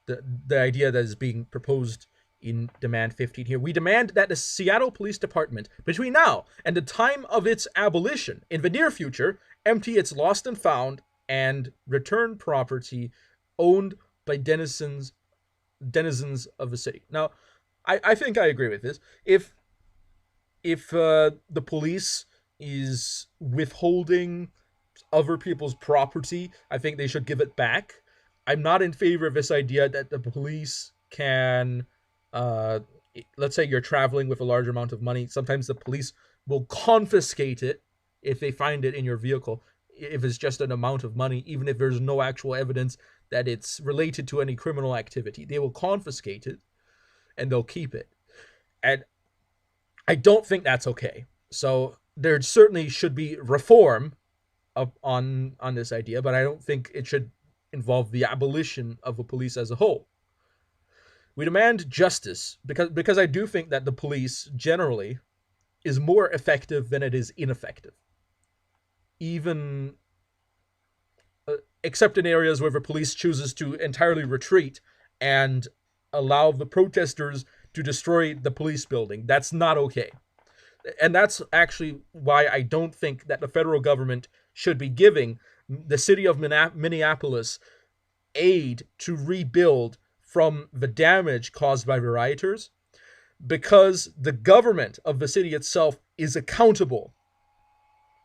The idea that is being proposed in demand 15 here. We demand that the Seattle Police Department, between now and the time of its abolition, in the near future, empty its lost and found and return property owned by denizens of the city. Now, I think I agree with this. If the police is withholding other people's property, I think they should give it back. I'm not in favor of this idea that the police can, let's say you're traveling with a large amount of money. Sometimes the police will confiscate it if they find it in your vehicle, if it's just an amount of money, even if there's no actual evidence that it's related to any criminal activity. They will confiscate it and they'll keep it. And I don't think that's okay. So there certainly should be reform on this idea, but I don't think it should involve the abolition of the police as a whole. We demand justice because I do think that the police generally is more effective than it is ineffective. Even except in areas where the police chooses to entirely retreat and allow the protesters to destroy the police building. That's not okay. And that's actually why I don't think that the federal government should be giving the city of Minneapolis aid to rebuild from the damage caused by the rioters, because the government of the city itself is accountable,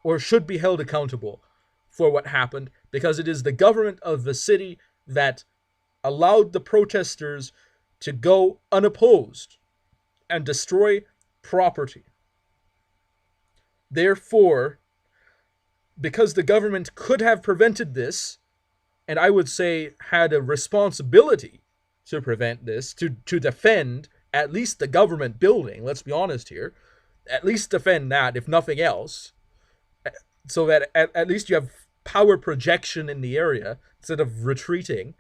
or should be held accountable, for what happened, because it is the government of the city that allowed the protesters to go unopposed and destroy property. Therefore, because the government could have prevented this, and I would say had a responsibility to prevent this, to defend at least the government building, let's be honest here, at least defend that, if nothing else, so that at least you have power projection in the area instead of retreating.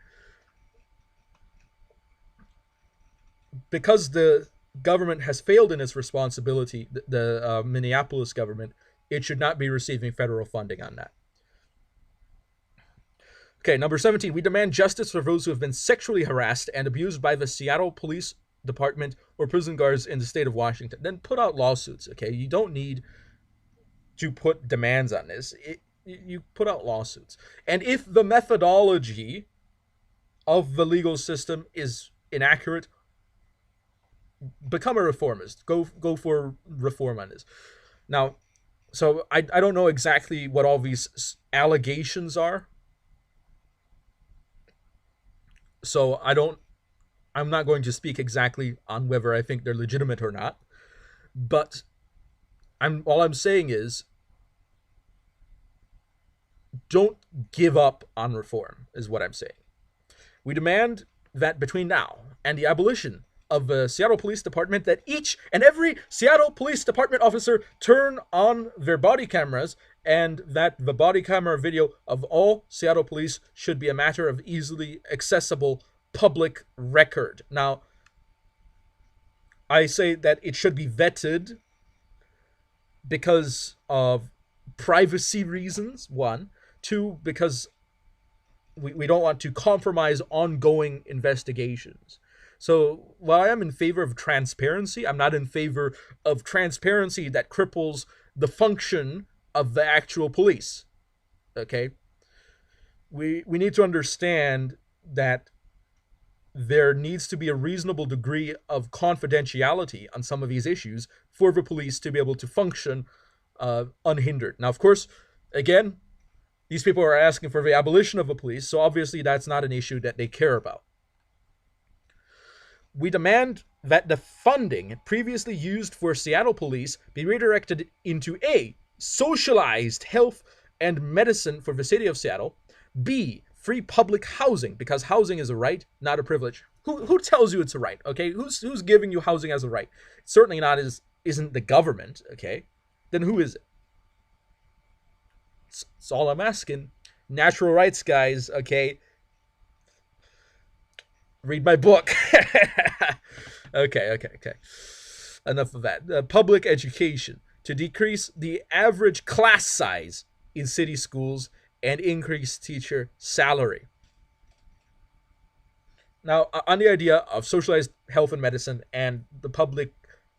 Because the government has failed in its responsibility, the Minneapolis government, it should not be receiving federal funding on that. Okay, number 17. We demand justice for those who have been sexually harassed and abused by the Seattle Police Department or prison guards in the state of Washington. Then put out lawsuits, okay? You don't need to put demands on this. You put out lawsuits. And if the methodology of the legal system is inaccurate, become a reformist. Go for reform on this. Now, so I don't know exactly what all these allegations are. So I'm not going to speak exactly on whether I think they're legitimate or not. But all I'm saying is don't give up on reform, is what I'm saying. We demand that between now and the abolition of the Seattle Police Department, that each and every Seattle Police Department officer turn on their body cameras, and that the body camera video of all Seattle police should be a matter of easily accessible public record. Now, I say that it should be vetted because of privacy reasons, one. Two, because we don't want to compromise ongoing investigations. So while I am in favor of transparency, I'm not in favor of transparency that cripples the function of the actual police. Okay? We need to understand that there needs to be a reasonable degree of confidentiality on some of these issues for the police to be able to function unhindered. Now, of course, again, these people are asking for the abolition of the police, so obviously that's not an issue that they care about. We demand that the funding previously used for Seattle police be redirected into A, socialized health and medicine for the city of Seattle, B, free public housing, because housing is a right, not a privilege. Who tells you it's a right, okay? Who's giving you housing as a right? Certainly not isn't the government, okay? Then who is it? That's all I'm asking. Natural rights guys, okay? Read my book. Okay. Enough of that. Public education to decrease the average class size in city schools and increase teacher salary. Now, on the idea of socialized health and medicine and the public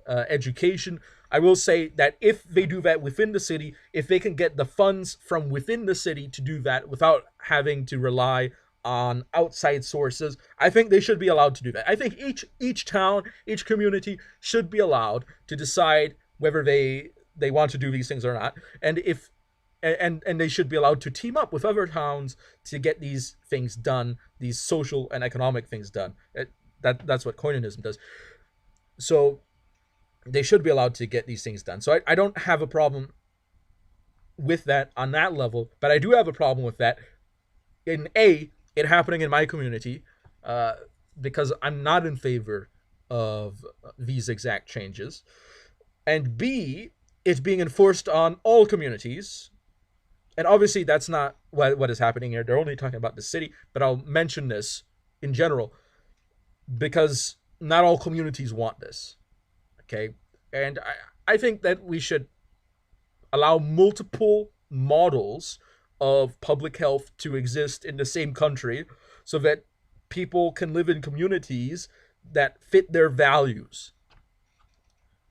education, I will say that if they do that within the city, if they can get the funds from within the city to do that without having to rely on outside sources, I think they should be allowed to do that. I think each town, each community should be allowed to decide whether they want to do these things or not, and if and they should be allowed to team up with other towns to get these things done, these social and economic things done. That's what Koinonism does. So they should be allowed to get these things done. So I don't have a problem with that on that level, but I do have a problem with that in it happening in my community, because I'm not in favor of these exact changes, and B, it's being enforced on all communities. And obviously that's not what is happening here. They're only talking about the city, but I'll mention this in general because not all communities want this. Okay? And I think that we should allow multiple models of public health to exist in the same country so that people can live in communities that fit their values.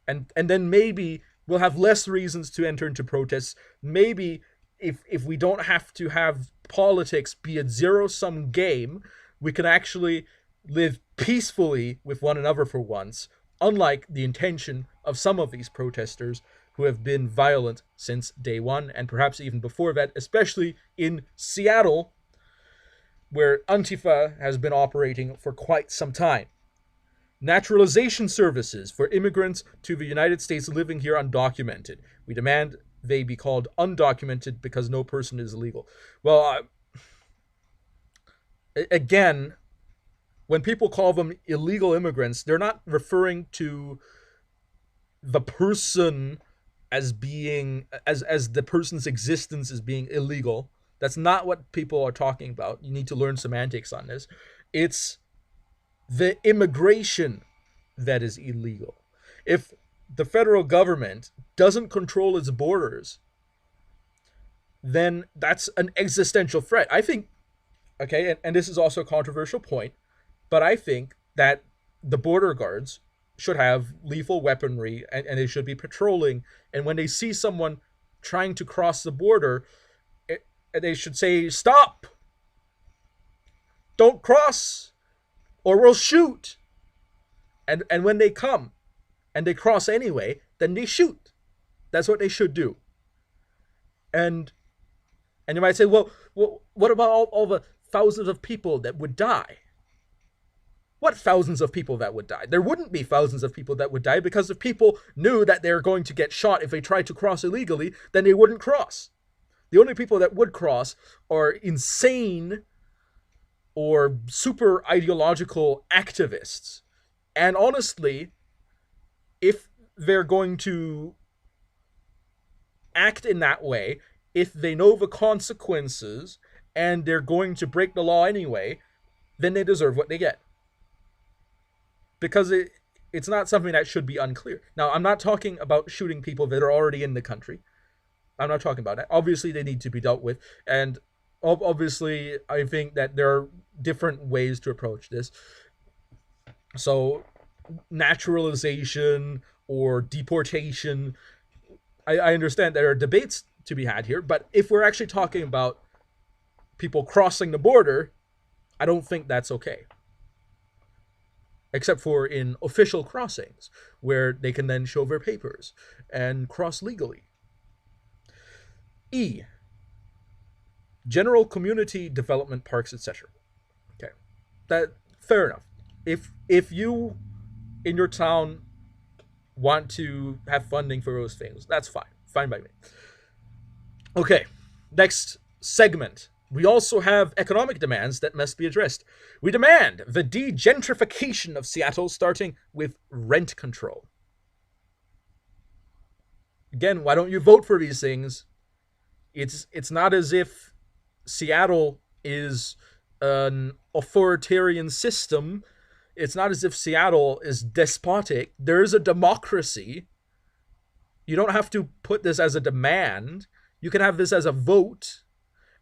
And then maybe we'll have less reasons to enter into protests. Maybe if we don't have to have politics be a zero-sum game, we can actually live peacefully with one another for once, unlike the intention of some of these protesters who have been violent since day one, and perhaps even before that, especially in Seattle, where Antifa has been operating for quite some time. Naturalization services for immigrants to the United States living here undocumented. We demand they be called undocumented because no person is illegal. Well, again, when people call them illegal immigrants, they're not referring to the person as being as the person's existence as being illegal. That's not what people are talking about. You need to learn semantics on this. It's the immigration that is illegal. If the federal government doesn't control its borders, then that's an existential threat. I think Okay, and this is also a controversial point, but I think that the border guards should have lethal weaponry, and they should be patrolling. And when they see someone trying to cross the border, it, they should say, "Stop! Don't cross, or we'll shoot." And when they come and they cross anyway, then they shoot. That's what they should do. And and you might say, well, what about all the thousands of people that would die? What thousands of people that would die? There wouldn't be thousands of people that would die, because if people knew that they were going to get shot if they tried to cross illegally, then they wouldn't cross. The only people that would cross are insane or super ideological activists. And honestly, if they're going to act in that way, if they know the consequences and they're going to break the law anyway, then they deserve what they get. Because it's not something that should be unclear. Now, I'm not talking about shooting people that are already in the country. I'm not talking about that. Obviously, they need to be dealt with. And obviously, I think that there are different ways to approach this. So, naturalization or deportation, I understand there are debates to be had here, but if we're actually talking about people crossing the border, I don't think that's okay. Except for in official crossings, where they can then show their papers and cross legally. E. General community development parks, etc. Okay, that fair enough. If you in your town want to have funding for those things, that's fine by me. Okay, next segment. We also have economic demands that must be addressed. We demand the de-gentrification of Seattle, starting with rent control. Again, why don't you vote for these things? It's not as if Seattle is an authoritarian system. It's not as if Seattle is despotic. There is a democracy. You don't have to put this as a demand. You can have this as a vote.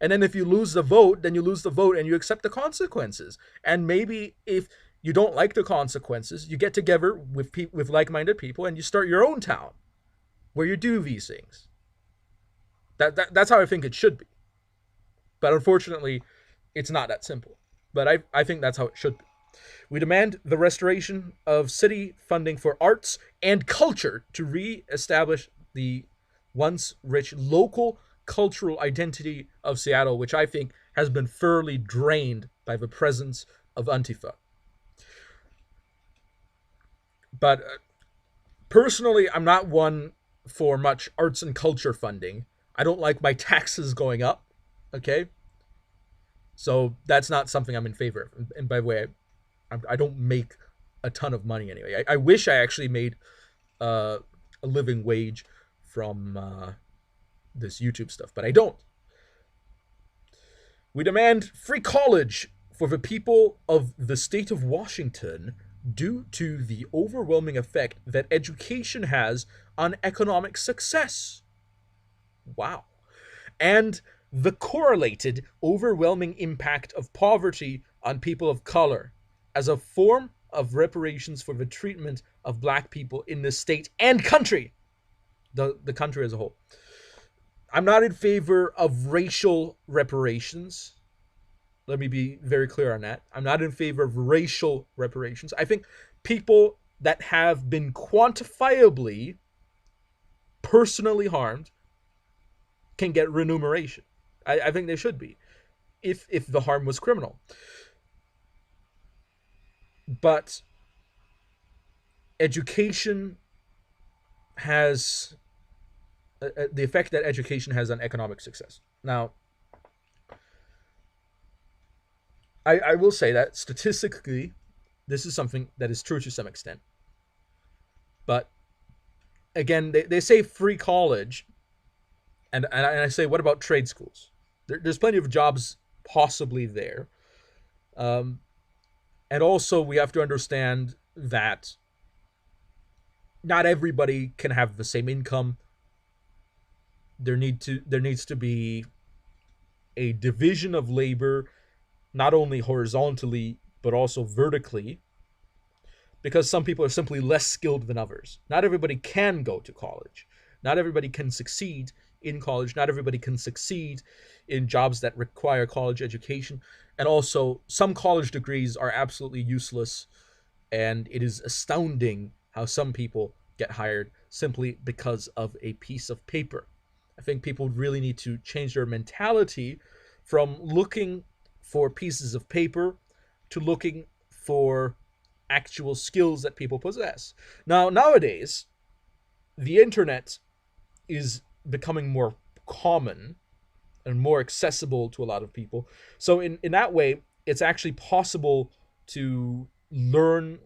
And then if you lose the vote, then you lose the vote and you accept the consequences. And maybe if you don't like the consequences, you get together with like-minded people and you start your own town where you do these things. That's how I think it should be. But unfortunately, it's not that simple. But I think that's how it should be. We demand the restoration of city funding for arts and culture to re-establish the once rich local cultural identity of Seattle, which I think has been thoroughly drained by the presence of Antifa. But personally, I'm not one for much arts and culture funding. I don't like my taxes going up, okay? So that's not something I'm in favor of. And by the way, I don't make a ton of money anyway. I wish I actually made a living wage from this YouTube stuff, but I don't. We demand free college for the people of the state of Washington due to the overwhelming effect that education has on economic success. Wow. And the correlated overwhelming impact of poverty on people of color as a form of reparations for the treatment of black people in the state and country, the country as a whole. I'm not in favor of racial reparations. Let me be very clear on that. I'm not in favor of racial reparations. I think people that have been quantifiably personally harmed can get remuneration. I think they should be, if the harm was criminal. But education has the effect that education has on economic success. Now, I will say that statistically, this is something that is true to some extent. But again, they say free college, and I say, what about trade schools? There's plenty of jobs possibly there. And also, we have to understand that not everybody can have the same income. There needs to be a division of labor not only horizontally but also vertically, because some people are simply less skilled than others. Not everybody can go to college. Not everybody can succeed in college. Not everybody can succeed in jobs that require college education. And also, some college degrees are absolutely useless, and it is astounding how some people get hired simply because of a piece of paper. I think people really need to change their mentality from looking for pieces of paper to looking for actual skills that people possess. Now, nowadays, the internet is becoming more common and more accessible to a lot of people. So, in that way, it's actually possible to learn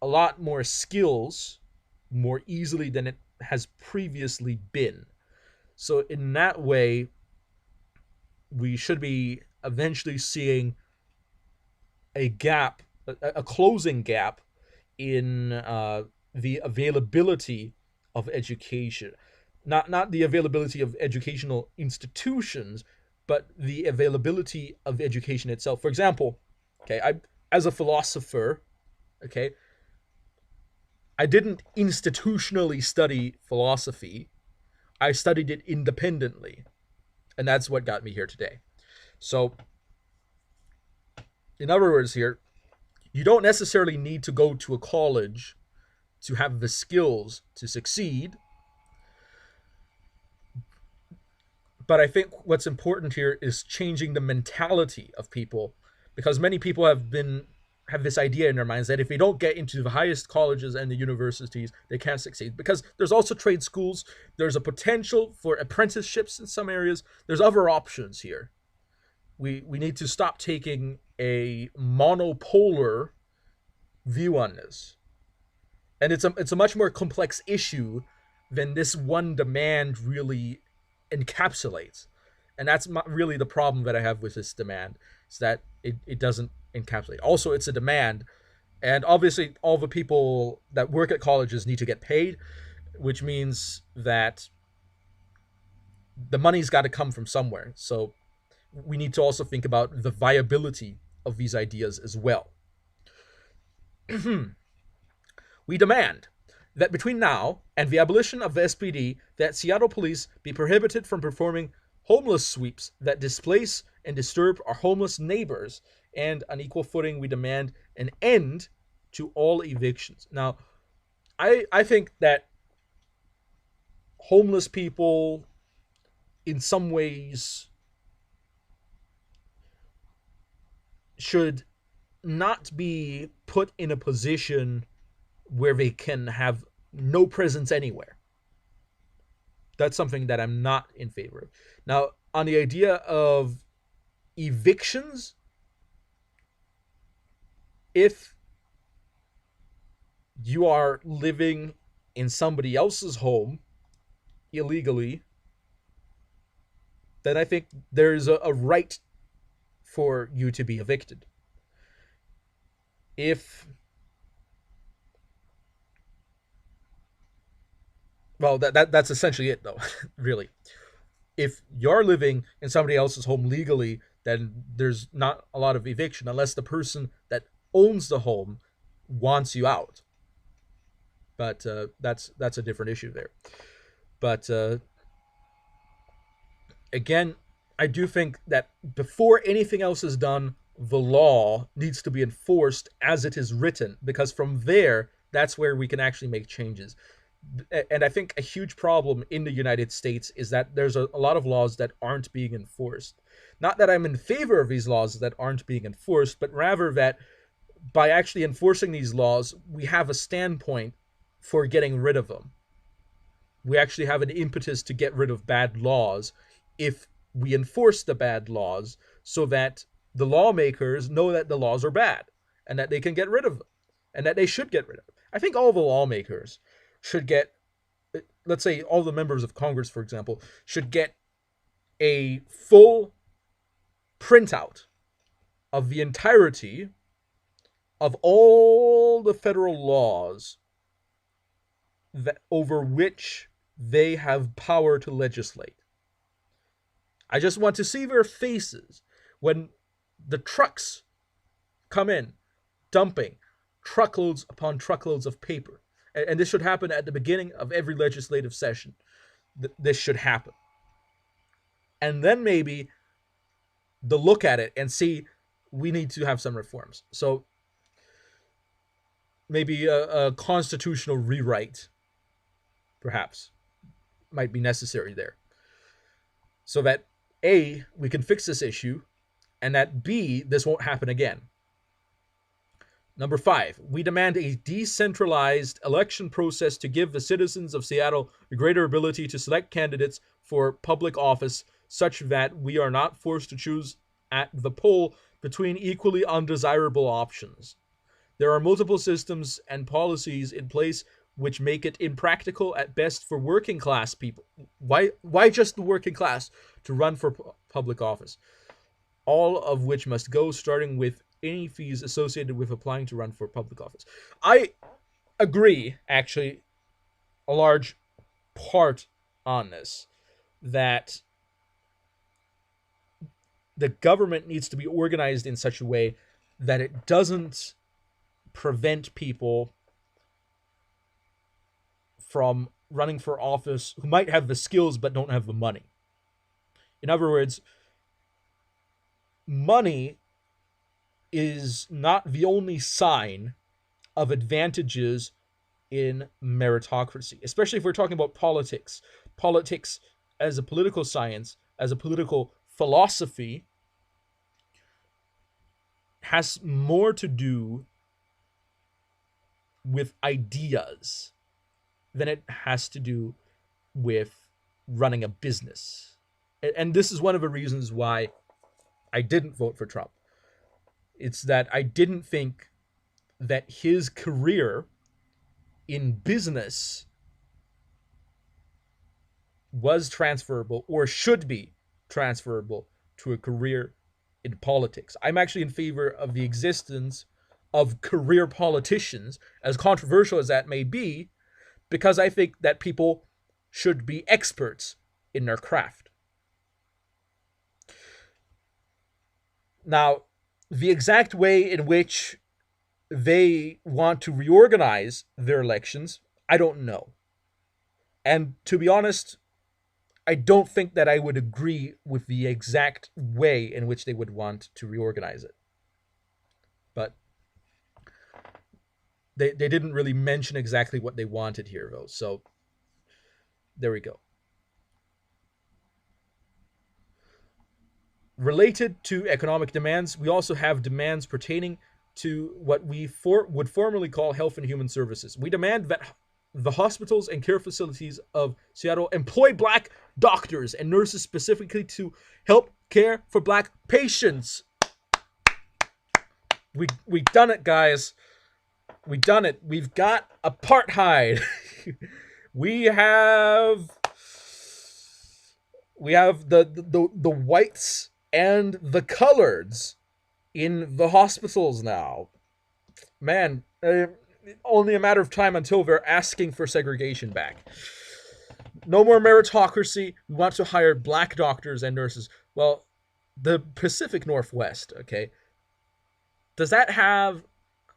a lot more skills more easily than it has previously been. So, in that way, we should be eventually seeing a gap, a closing gap in the availability of education, not the availability of educational institutions, but the availability of education itself. For example, okay, I as a philosopher, okay, I didn't institutionally study philosophy. I studied it independently, and that's what got me here today. So, in other words, here, you don't necessarily need to go to a college to have the skills to succeed. But I think what's important here is changing the mentality of people, because many people have this idea in their minds that if they don't get into the highest colleges and the universities, they can't succeed. Because there's also trade schools, there's a potential for apprenticeships in some areas, there's other options here. We need to stop taking a monopolar view on this. And it's a much more complex issue than this one demand really encapsulates. And that's really the problem that I have with this demand, is that it doesn't encapsulate. Also, it's a demand, and obviously all the people that work at colleges need to get paid, which means that the money's got to come from somewhere. So we need to also think about the viability of these ideas as well. We demand that between now and the abolition of the SPD, that Seattle police be prohibited from performing homeless sweeps that displace and disturb our homeless neighbors, and on equal footing we demand an end to all evictions. Now, I think that homeless people in some ways should not be put in a position where they can have no presence anywhere. That's something that I'm not in favor of. Now, on the idea of evictions, if you are living in somebody else's home illegally, then I think there's a right for you to be evicted. If well, that's essentially it, though. Really, if you're living in somebody else's home legally, then there's not a lot of eviction unless the person that owns the home wants you out. But that's a different issue there. But again, I do think that before anything else is done, the law needs to be enforced as it is written, because from there, that's where we can actually make changes. And I think a huge problem in the United States is that there's a lot of laws that aren't being enforced. Not that I'm in favor of these laws that aren't being enforced, but rather that by actually enforcing these laws, we have a standpoint for getting rid of them. We actually have an impetus to get rid of bad laws if we enforce the bad laws, so that the lawmakers know that the laws are bad and that they can get rid of them and that they should get rid of them. I think all the lawmakers should get, let's say all the members of Congress, for example, should get a full printout of the entirety of all the federal laws that over which they have power to legislate. I just want to see their faces when the trucks come in, dumping truckloads upon truckloads of paper. And this should happen at the beginning of every legislative session. This should happen. And then maybe they'll look at it and see we need to have some reforms. So maybe a constitutional rewrite, perhaps, might be necessary there. So that A, we can fix this issue, and that B, this won't happen again. Number 5, we demand a decentralized election process to give the citizens of Seattle a greater ability to select candidates for public office such that we are not forced to choose at the poll between equally undesirable options. There are multiple systems and policies in place which make it impractical at best for working class people. Why just the working class to run for public office? All of which must go, starting with any fees associated with applying to run for public office. I agree, actually, a large part on this, that the government needs to be organized in such a way that it doesn't prevent people from running for office who might have the skills but don't have the money. In other words, money is not the only sign of advantages in meritocracy, especially if we're talking about politics. Politics as a political science, as a political philosophy, has more to do with ideas than it has to do with running a business. And this is one of the reasons why I didn't vote for Trump. It's that I didn't think that his career in business was transferable or should be transferable to a career in politics. I'm actually in favor of the existence of career politicians, as controversial as that may be, because I think that people should be experts in their craft. Now, the exact way in which they want to reorganize their elections, I don't know. And to be honest, I don't think that I would agree with the exact way in which they would want to reorganize it. But they didn't really mention exactly what they wanted here, though. So there we go. Related to economic demands, we also have demands pertaining to what we would formerly call health and human services. We demand that the hospitals and care facilities of Seattle employ Black doctors and nurses specifically to help care for Black patients. We done it, guys. We done it. We've got apartheid. we have the whites and the coloreds in the hospitals now. Man, only a matter of time until they're asking for segregation back. No more meritocracy. We want to hire Black doctors and nurses. Well, the Pacific Northwest, okay, does that have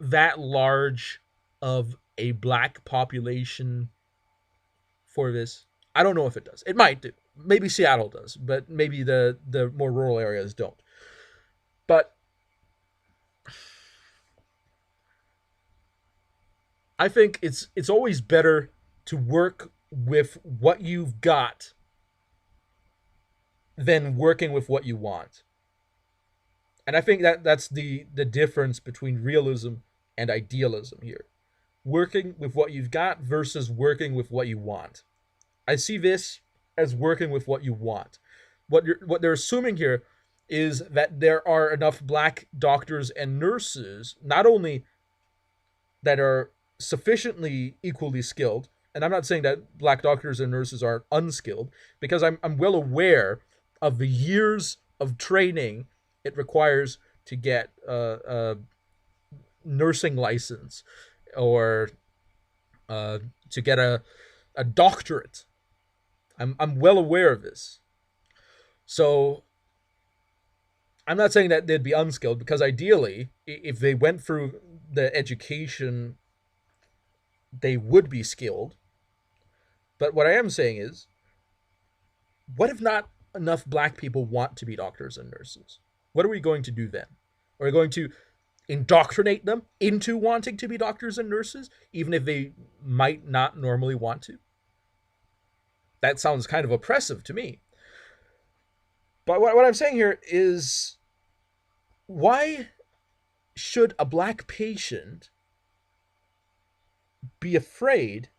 that large of a Black population for this? I don't know if it does. It might do. Maybe Seattle does, but maybe the more rural areas don't. But I think it's always better to work with what you've got than working with what you want. And I think that's the difference between realism and idealism here. Working with what you've got versus working with what you want. I see this as working with what you want. What they're assuming here is that there are enough Black doctors and nurses, not only that are sufficiently equally skilled, and I'm not saying that Black doctors and nurses are unskilled, because I'm well aware of the years of training it requires to get a nursing license or to get a doctorate. I'm well aware of this. So I'm not saying that they'd be unskilled, because ideally, if they went through the education, they would be skilled. But what I am saying is, what if not enough black people want to be doctors and nurses? What are we going to do then? Are we going to indoctrinate them into wanting to be doctors and nurses, even if they might not normally want to? That sounds kind of oppressive to me. But what I'm saying here is, why should a black patient be afraid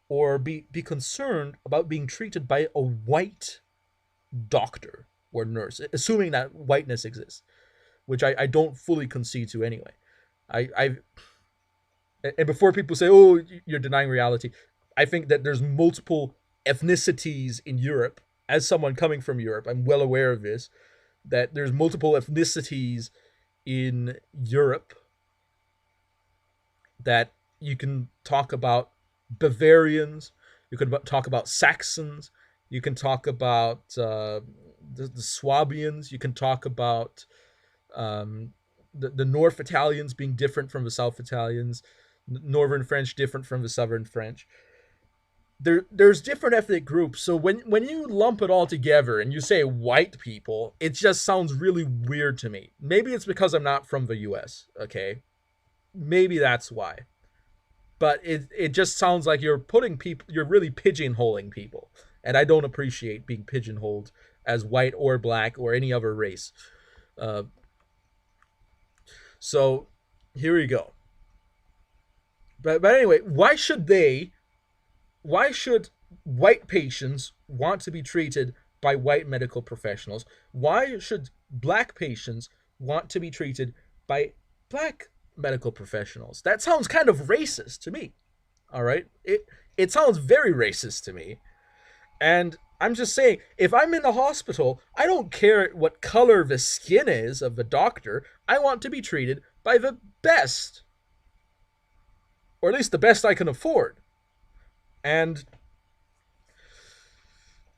or be concerned about being treated by a white doctor or nurse, assuming that whiteness exists, which I don't fully concede to anyway. I and before people say, "Oh, you're denying reality," I think that there's multiple ethnicities in Europe. As someone coming from Europe, I'm well aware of this. That there's multiple ethnicities in Europe. That you can talk about Bavarians, you can talk about Saxons, you can talk about the Swabians, you can talk about the North Italians being different from the South Italians, Northern French different from the Southern French. There's different ethnic groups, so when you lump it all together and you say white people, it just sounds really weird to me. Maybe it's because I'm not from the US, okay? Maybe that's why. But it just sounds like you're really pigeonholing people. And I don't appreciate being pigeonholed as white or black or any other race. Uh, so here we go. But anyway, why should white patients want to be treated by white medical professionals? Why should black patients want to be treated by black medical professionals? That sounds kind of racist to me. All right? It sounds very racist to me. And I'm just saying, if I'm in the hospital, I don't care what color the skin is of the doctor. I want to be treated by the best. Or at least the best I can afford. And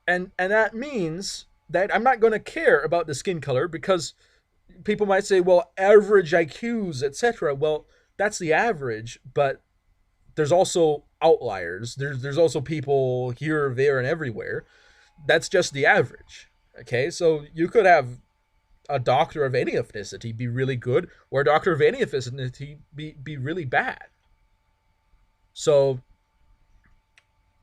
that means that I'm not going to care about the skin color, because people might say, well, average IQs, etc. Well, that's the average, but there's also outliers. There's also people here, there, and everywhere. That's just the average. Okay, so you could have a doctor of any ethnicity be really good, or a doctor of any ethnicity be really bad. So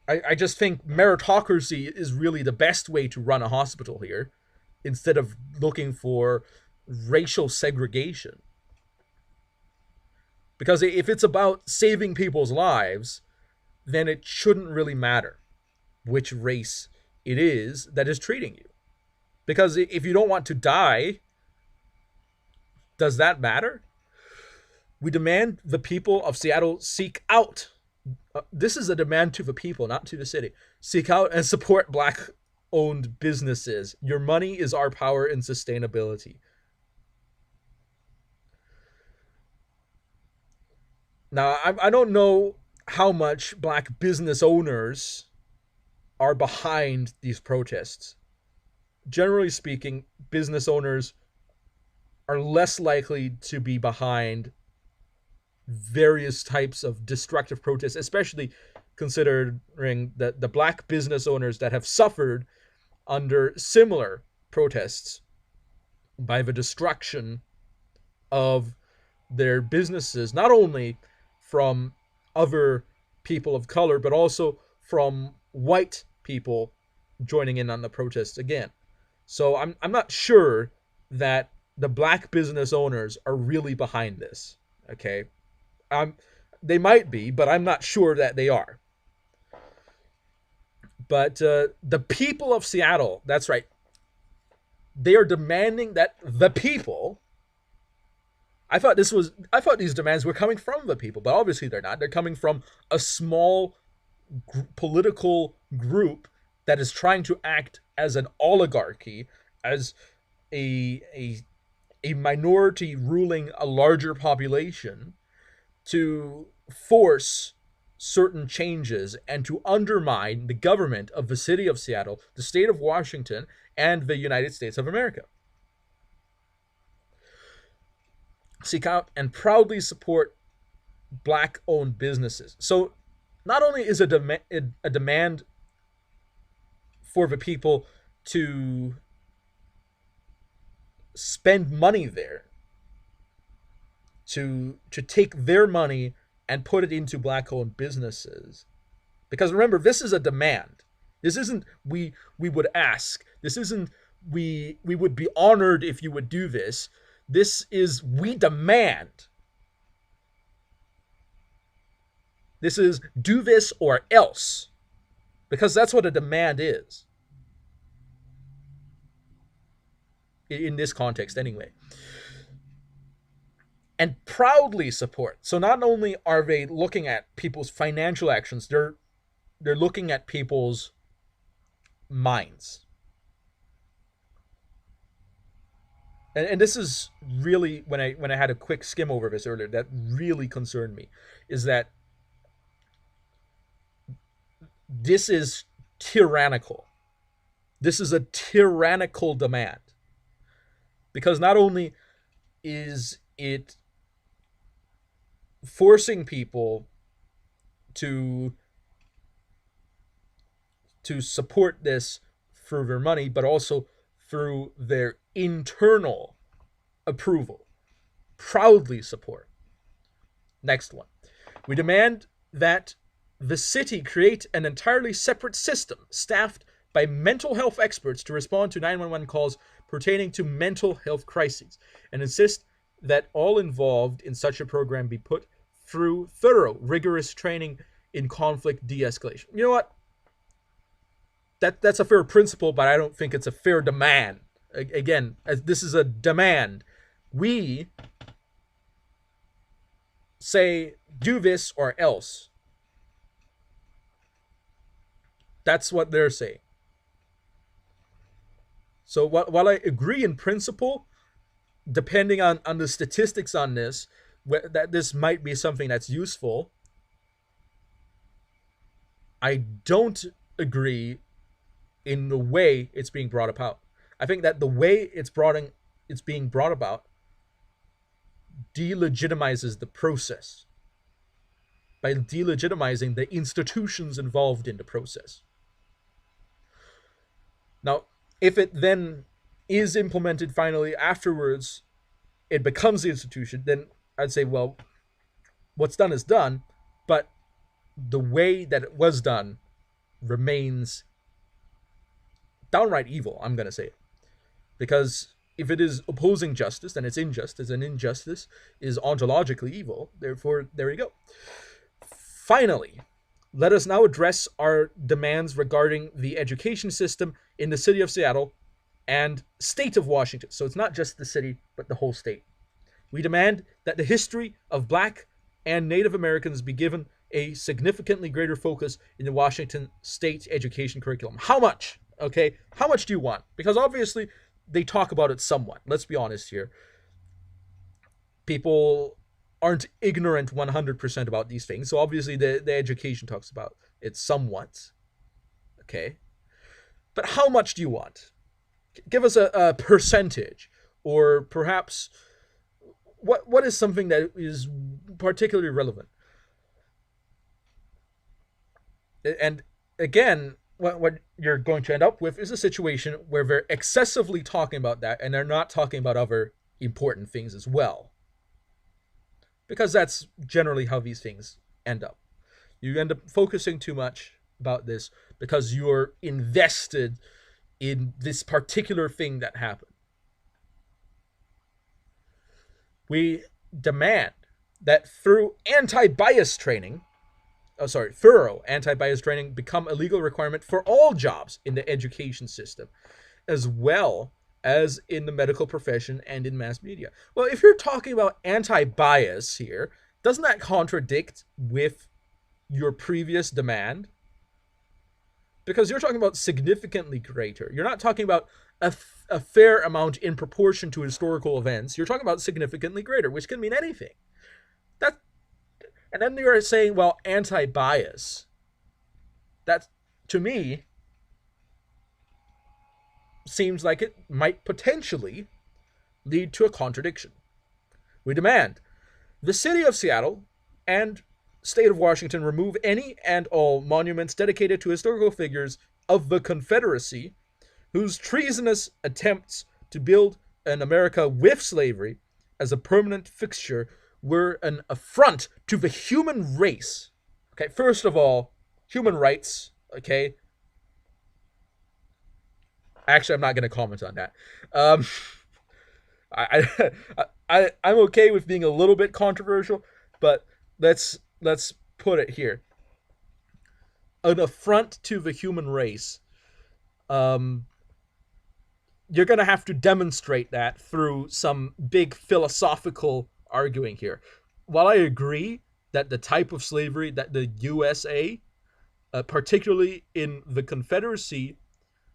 I just think meritocracy is really the best way to run a hospital here, instead of looking for racial segregation. Because if it's about saving people's lives, then it shouldn't really matter which race it is that is treating you. Because if you don't want to die, does that matter? We demand the people of Seattle seek out. This is a demand to the people, not to the city. Seek out and support black-owned businesses. Your money is our power and sustainability. Now, I don't know how much black business owners are behind these protests. Generally speaking, business owners are less likely to be behind various types of destructive protests, especially considering the black business owners that have suffered under similar protests by the destruction of their businesses, not only from other people of color, but also from white people joining in on the protests again. So I'm not sure that the black business owners are really behind this. Okay, they might be, but I'm not sure that they are. But the people of Seattle, that's right, they are demanding that the people. I thought these demands were coming from the people, but obviously they're not. They're coming from a small political group that is trying to act as an oligarchy, as a minority ruling a larger population, to force certain changes and to undermine the government of the city of Seattle, the state of Washington, and the United States of America. seek out and proudly support black-owned businesses. So not only is a demand for the people to spend money there, to take their money and put it into black-owned businesses, because remember, this is a demand. This isn't we would ask. This isn't we would be honored if you would do this. This is we demand. This is do this or else. Because that's what a demand is. In this context, anyway. And proudly support. So not only are they looking at people's financial actions, they're looking at people's minds. And this is really when I had a quick skim over this earlier, that really concerned me, is that this is tyrannical. This is a tyrannical demand. Because not only is it forcing people to support this through their money, but also through their internal approval. Proudly support. Next one. We demand that the city create an entirely separate system staffed by mental health experts to respond to 911 calls pertaining to mental health crises, and insist that all involved in such a program be put through thorough, rigorous training in conflict de-escalation. You know what? That's a fair principle, but I don't think it's a fair demand. Again, as this is a demand. We say, do this or else. That's what they're saying. So while I agree in principle, depending on the statistics on this, that this might be something that's useful, I don't agree in the way it's being brought about. I think that the way it's being brought about delegitimizes the process by delegitimizing the institutions involved in the process. Now, if it then is implemented finally afterwards, it becomes the institution, then I'd say, well, what's done is done, but the way that it was done remains downright evil, I'm going to say it. Because if it is opposing justice, then it's injustice, and injustice is ontologically evil. Therefore, there you go. Finally, let us now address our demands regarding the education system in the city of Seattle and state of Washington. So it's not just the city, but the whole state. We demand that the history of Black and Native Americans be given a significantly greater focus in the Washington state education curriculum. How much? Okay, how much do you want? Because obviously they talk about it somewhat. Let's be honest here. People aren't ignorant 100% about these things. So obviously the education talks about it somewhat. Okay. But how much do you want? Give us a percentage, or perhaps what is something that is particularly relevant. And again, what you're going to end up with is a situation where they're excessively talking about that and they're not talking about other important things as well. Because that's generally how these things end up. You end up focusing too much about this because you're invested in this particular thing that happened. We demand that through anti-bias training, thorough anti-bias training become a legal requirement for all jobs in the education system, as well as in the medical profession and in mass media. Well, if you're talking about anti-bias here, doesn't that contradict with your previous demand? Because you're talking about significantly greater. You're not talking about a fair amount in proportion to historical events. You're talking about significantly greater, which can mean anything. And then you're saying, well, anti-bias. That, to me, seems like it might potentially lead to a contradiction. We demand the city of Seattle and state of Washington remove any and all monuments dedicated to historical figures of the Confederacy whose treasonous attempts to build an America with slavery as a permanent fixture were an affront to the human race. Okay, first of all, human rights. Okay, actually, I'm not going to comment on that. Um, I'm okay with being a little bit controversial, but let's put it here: an affront to the human race. Um, you're going to have to demonstrate that through some big philosophical arguing here. While I agree that the type of slavery that the USA, particularly in the Confederacy,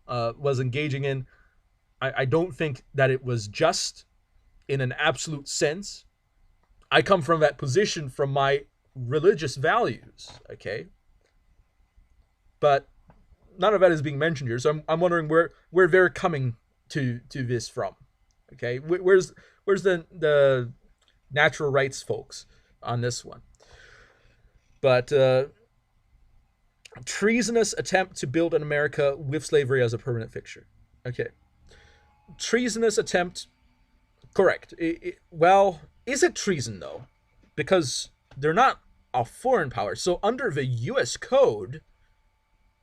was engaging in, I don't think that it was just in an absolute sense. I come from that position from my religious values, okay? But none of that is being mentioned here, so I'm wondering where they're coming to this from, okay? Where's the natural rights folks on this one? But treasonous attempt to build an America with slavery as a permanent fixture. Okay, treasonous attempt. Correct. Well, is it treason though? Because they're not a foreign power. So under the U.S. Code,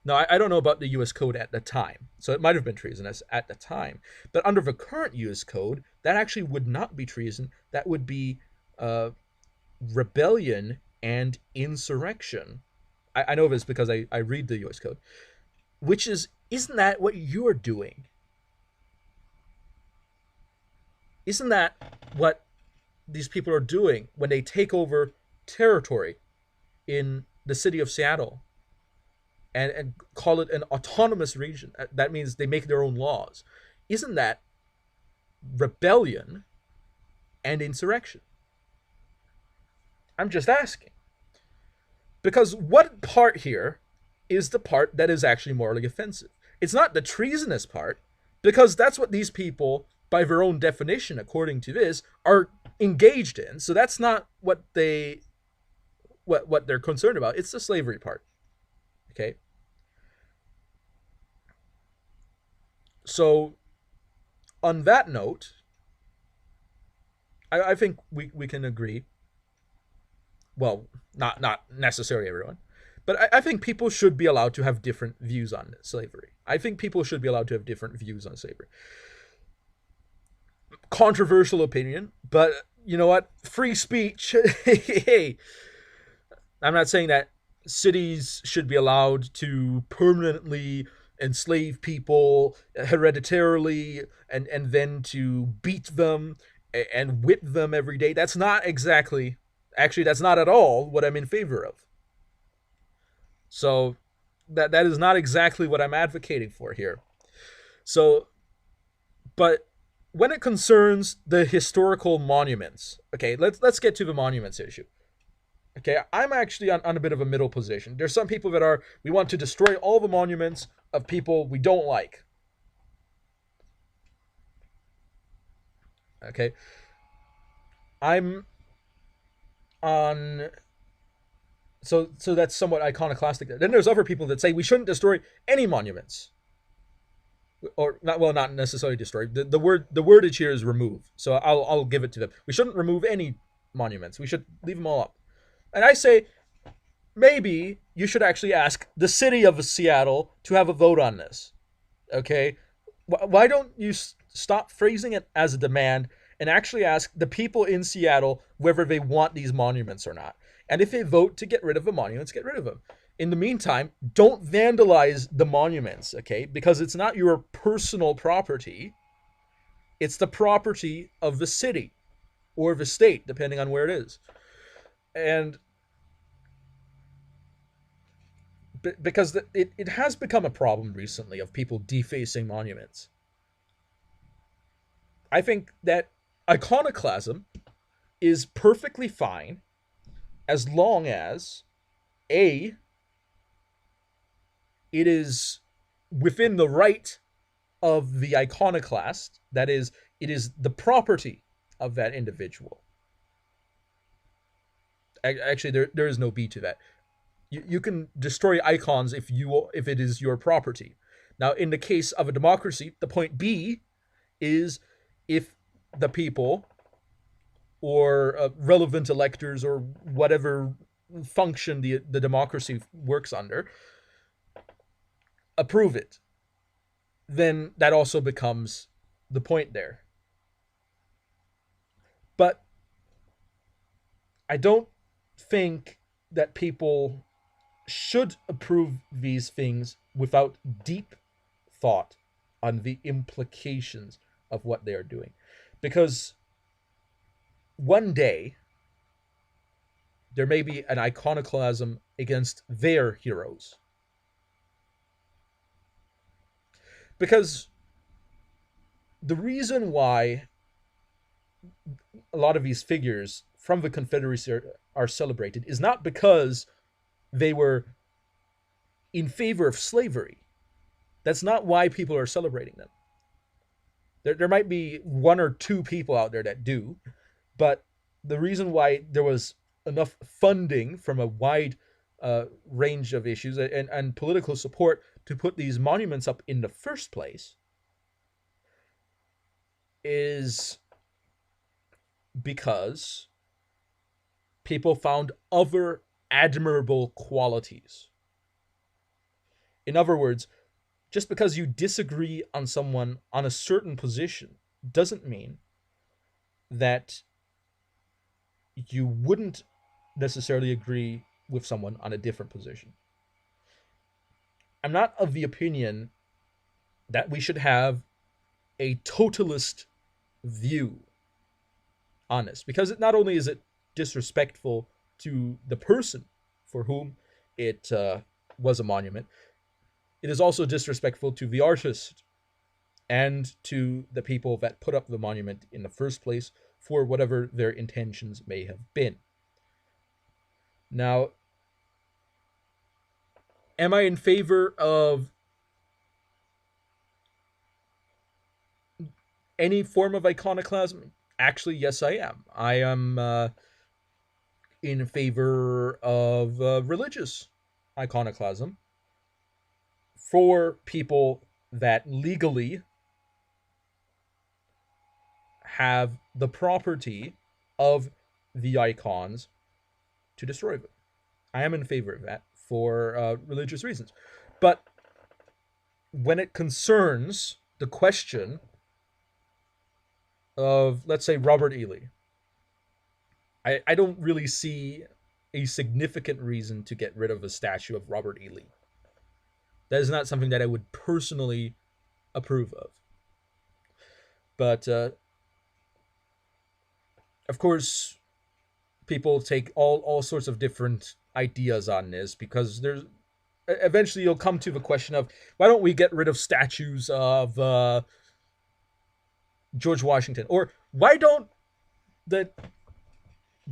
no, I don't know about the U.S. Code at the time. So it might have been treasonous at the time. But under the current U.S. Code, that actually would not be treason. That would be rebellion and insurrection. I know this because I read the U.S. Code, which isn't that what you're doing? Isn't that what these people are doing when they take over territory in the city of Seattle and call it an autonomous region? That means they make their own laws. Isn't that rebellion and insurrection? I'm just asking. Because what part here is the part that is actually morally offensive? It's not the treasonous part, because that's what these people, by their own definition, according to this, are engaged in. So that's not what they're concerned about. It's the slavery part. Okay. So on that note, I think we can agree. Well, not necessarily everyone, but I think people should be allowed to have different views on slavery. I think people should be allowed to have different views on slavery. Controversial opinion, but you know what? Free speech. Hey, I'm not saying that cities should be allowed to permanently enslave people hereditarily and then to beat them and whip them every day. That's not exactly, actually, that's not at all what I'm in favor of. So that is not exactly what I'm advocating for here. So, but when it concerns the historical monuments, okay, let's get to the monuments issue. Okay, I'm actually on a bit of a middle position. There's some people that are, we want to destroy all the monuments of people we don't like. Okay, I'm on, so that's somewhat iconoclastic. Then there's other people that say we shouldn't destroy any monuments, or not. Well, not necessarily destroy. The wordage here is remove. So I'll give it to them. We shouldn't remove any monuments. We should leave them all up. And I say, maybe you should actually ask the city of Seattle to have a vote on this. Okay? Why don't you stop phrasing it as a demand and actually ask the people in Seattle whether they want these monuments or not? And if they vote to get rid of the monuments, get rid of them. In the meantime, don't vandalize the monuments, okay? Because it's not your personal property. It's the property of the city or the state, depending on where it is. And because it has become a problem recently of people defacing monuments. I think that iconoclasm is perfectly fine as long as A, it is within the right of the iconoclast, that is, it is the property of that individual. Actually, there is no B to that. You can destroy icons if it is your property. Now, in the case of a democracy, the point B is if the people or relevant electors or whatever function the democracy works under approve it, then that also becomes the point there. But I don't think that people should approve these things without deep thought on the implications of what they are doing. Because one day there may be an iconoclasm against their heroes. Because the reason why a lot of these figures from the Confederacy are celebrated is not because they were in favor of slavery. That's not why people are celebrating them. There might be one or two people out there that do, but the reason why there was enough funding from a wide range of issues and political support to put these monuments up in the first place is because people found other admirable qualities. In other words, just because you disagree on someone on a certain position doesn't mean that you wouldn't necessarily agree with someone on a different position. I'm not of the opinion that we should have a totalist view on this, because not only is it disrespectful to the person for whom it was a monument, it is also disrespectful to the artist and to the people that put up the monument in the first place for whatever their intentions may have been. Now, am I in favor of any form of iconoclasm? Actually, yes, I am. I am in favor of religious iconoclasm for people that legally have the property of the icons to destroy them. I am in favor of that for religious reasons. But when it concerns the question of, let's say, Robert E. Lee, I don't really see a significant reason to get rid of a statue of Robert E. Lee. That is not something that I would personally approve of. But, of course, people take all sorts of different ideas on this, because there's eventually you'll come to the question of, why don't we get rid of statues of George Washington? Or why don't the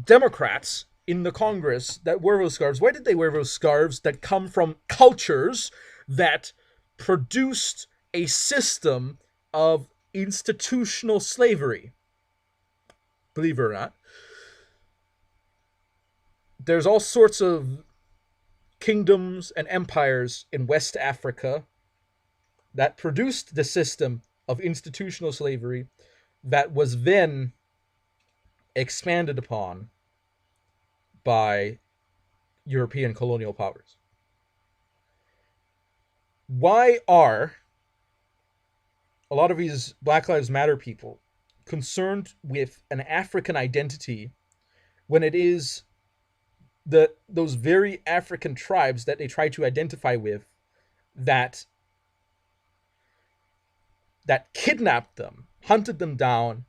Democrats in the Congress that wear those scarves, why did they wear those scarves that come from cultures that produced a system of institutional slavery? Believe it or not, there's all sorts of kingdoms and empires in West Africa that produced the system of institutional slavery that was then expanded upon by European colonial powers. Why are a lot of these Black Lives Matter people concerned with an African identity when it is those very African tribes that they try to identify with that kidnapped them, hunted them down,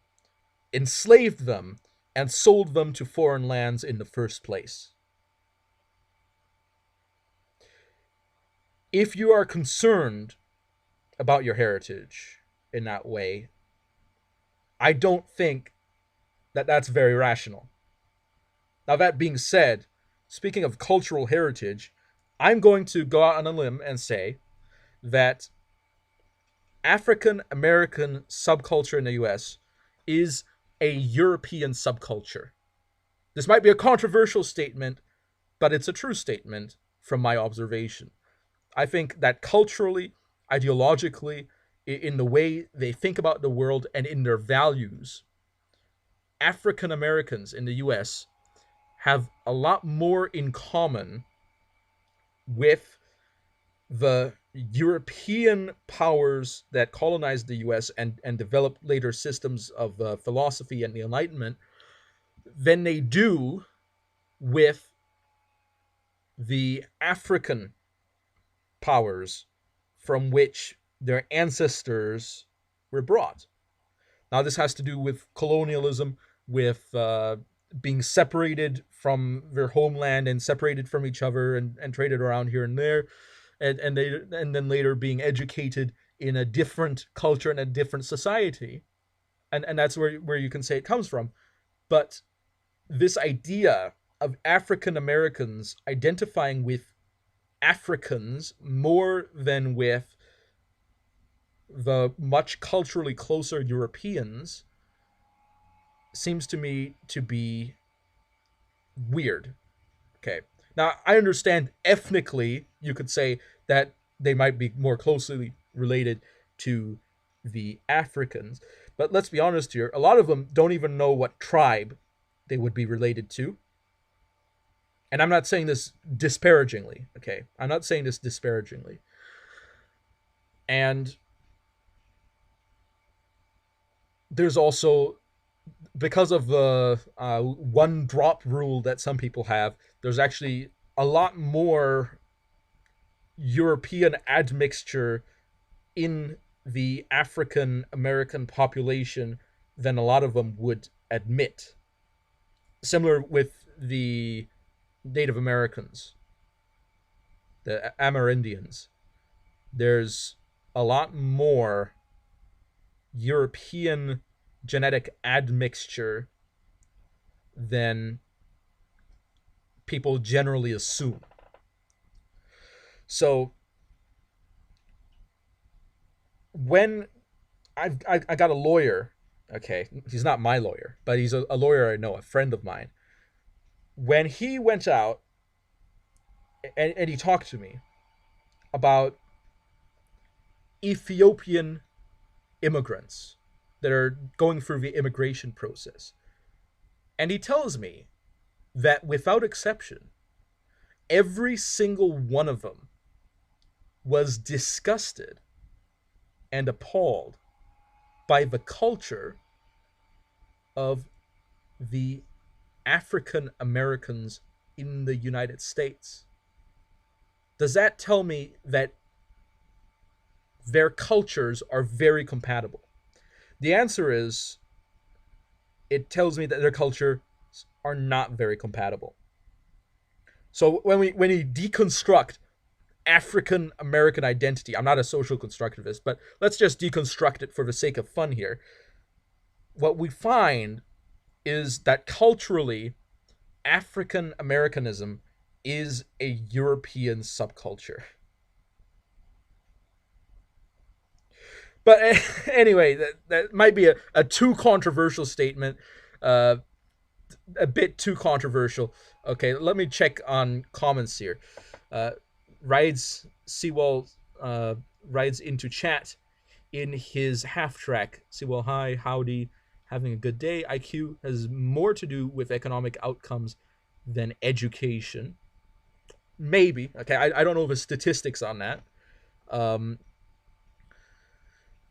enslaved them, and sold them to foreign lands in the first place? If you are concerned about your heritage in that way, I don't think that that's very rational. Now, that being said, speaking of cultural heritage, I'm going to go out on a limb and say that African American subculture in the US is a European subculture. This might be a controversial statement, but it's a true statement from my observation. I think that culturally, ideologically, in the way they think about the world and in their values, African Americans in the US have a lot more in common with the European powers that colonized the US and developed later systems of philosophy and the Enlightenment than they do with the African powers from which their ancestors were brought. Now, this has to do with colonialism, with being separated from their homeland and separated from each other and traded around here and there, and then later being educated in a different culture and a different society, and that's where you can say it comes from. But this idea of African Americans identifying with Africans more than with the much culturally closer Europeans seems to me to be weird. Okay. Now, I understand ethnically, you could say that they might be more closely related to the Africans. But let's be honest here, a lot of them don't even know what tribe they would be related to. And I'm not saying this disparagingly, okay? I'm not saying this disparagingly. And there's also, because of the one drop rule that some people have, there's actually a lot more European admixture in the African American population than a lot of them would admit. Similar with the Native Americans, the Amerindians. There's a lot more European genetic admixture than people generally assume. So when I got a lawyer, okay, he's not my lawyer, but he's a lawyer I know, a friend of mine. When he went out and he talked to me about Ethiopian immigrants that are going through the immigration process, and he tells me that without exception, every single one of them was disgusted and appalled by the culture of the African Americans in the United States. Does that tell me that their cultures are very compatible? The answer is, it tells me that their cultures are not very compatible. So when we deconstruct African American identity, I'm not a social constructivist, but let's just deconstruct it for the sake of fun here. What we find is that culturally, African Americanism is a European subculture. But anyway, that might be a too controversial statement, a bit too controversial. Okay, let me check on comments here. Rides Seawall rides into chat in his half track. Seawall, hi, howdy, having a good day. IQ has more to do with economic outcomes than education. Maybe. Okay, I don't know the statistics on that.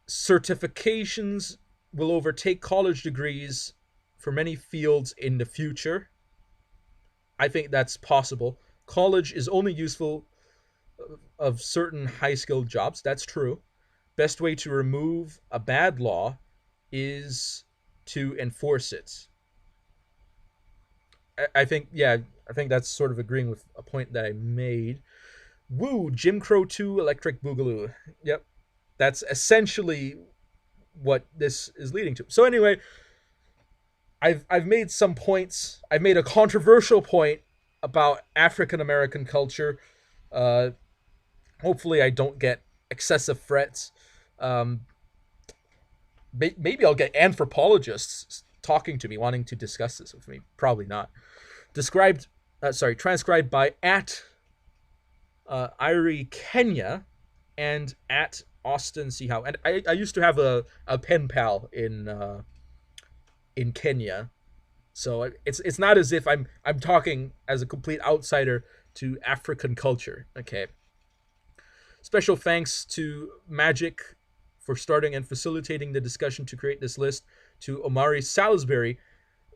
Certifications will overtake college degrees for many fields in the future. I think that's possible. College is only useful of certain high-skilled jobs. That's true. Best way to remove a bad law is to enforce it. I think that's sort of agreeing with a point that I made. Woo, Jim Crow 2 Electric Boogaloo. Yep. That's essentially what this is leading to. So anyway, I've made some points. I've made a controversial point about African American culture. Hopefully I don't get excessive threats. Maybe I'll get anthropologists talking to me, wanting to discuss this with me. Probably not. transcribed by at Irie Kenya and at Austin C. Howe. And I used to have a pen pal in Kenya, so it's not as if I'm talking as a complete outsider to African culture. Okay. Special thanks to Magic for starting and facilitating the discussion to create this list, to Omari Salisbury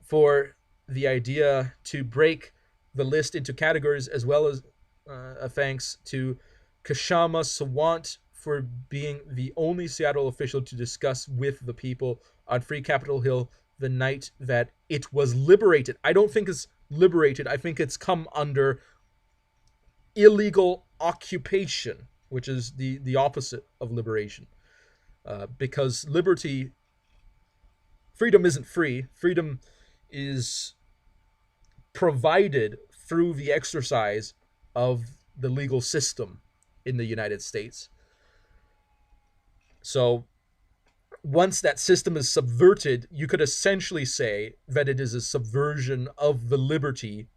for the idea to break the list into categories, as well as a thanks to Kashama Sawant for being the only Seattle official to discuss with the people on Free Capitol Hill the night that it was liberated. I don't think it's liberated. I think it's come under illegal occupation, which is the opposite of liberation. Because freedom isn't free. Freedom is provided through the exercise of the legal system in the United States. So once that system is subverted, you could essentially say that it is a subversion of the liberty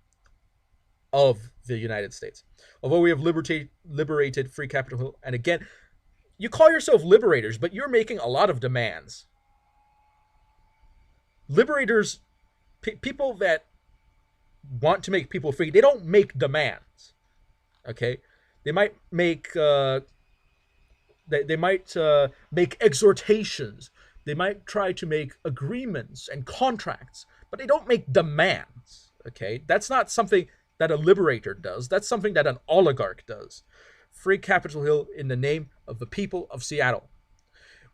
of the United States. Although we have liberated Free Capitol Hill, and again, you call yourself liberators, but you're making a lot of demands. Liberators, people that want to make people free, they don't make demands. Okay, they might make make exhortations. They might try to make agreements and contracts, but they don't make demands. Okay, that's not something that a liberator does. That's something that an oligarch does. Free Capitol Hill in the name of the people of Seattle.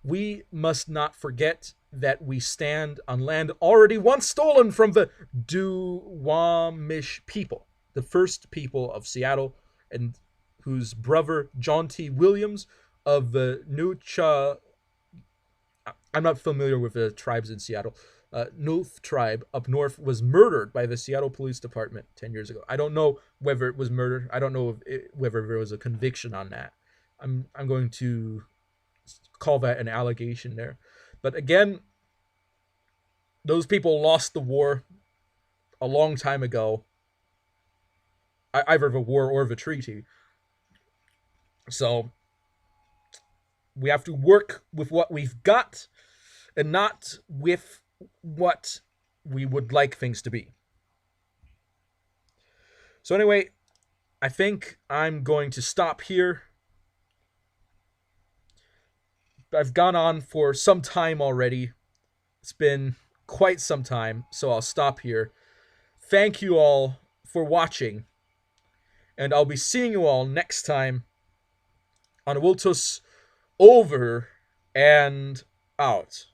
We must not forget that we stand on land already once stolen from the Duwamish people, the first people of Seattle, and whose brother John T. Williams of the Nucha, I'm not familiar with the tribes in Seattle, Nuth tribe up north, was murdered by the Seattle Police Department 10 years ago. I don't know whether it was murder. I don't know whether there was a conviction on that. I'm going to call that an allegation there. But again, those people lost the war a long time ago, either the war or the treaty. So we have to work with what we've got and not with what we would like things to be. So anyway, I think I'm going to stop here. I've gone on for some time already. It's been quite some time, so I'll stop here. Thank you all for watching, and I'll be seeing you all next time on Anavultus over and out.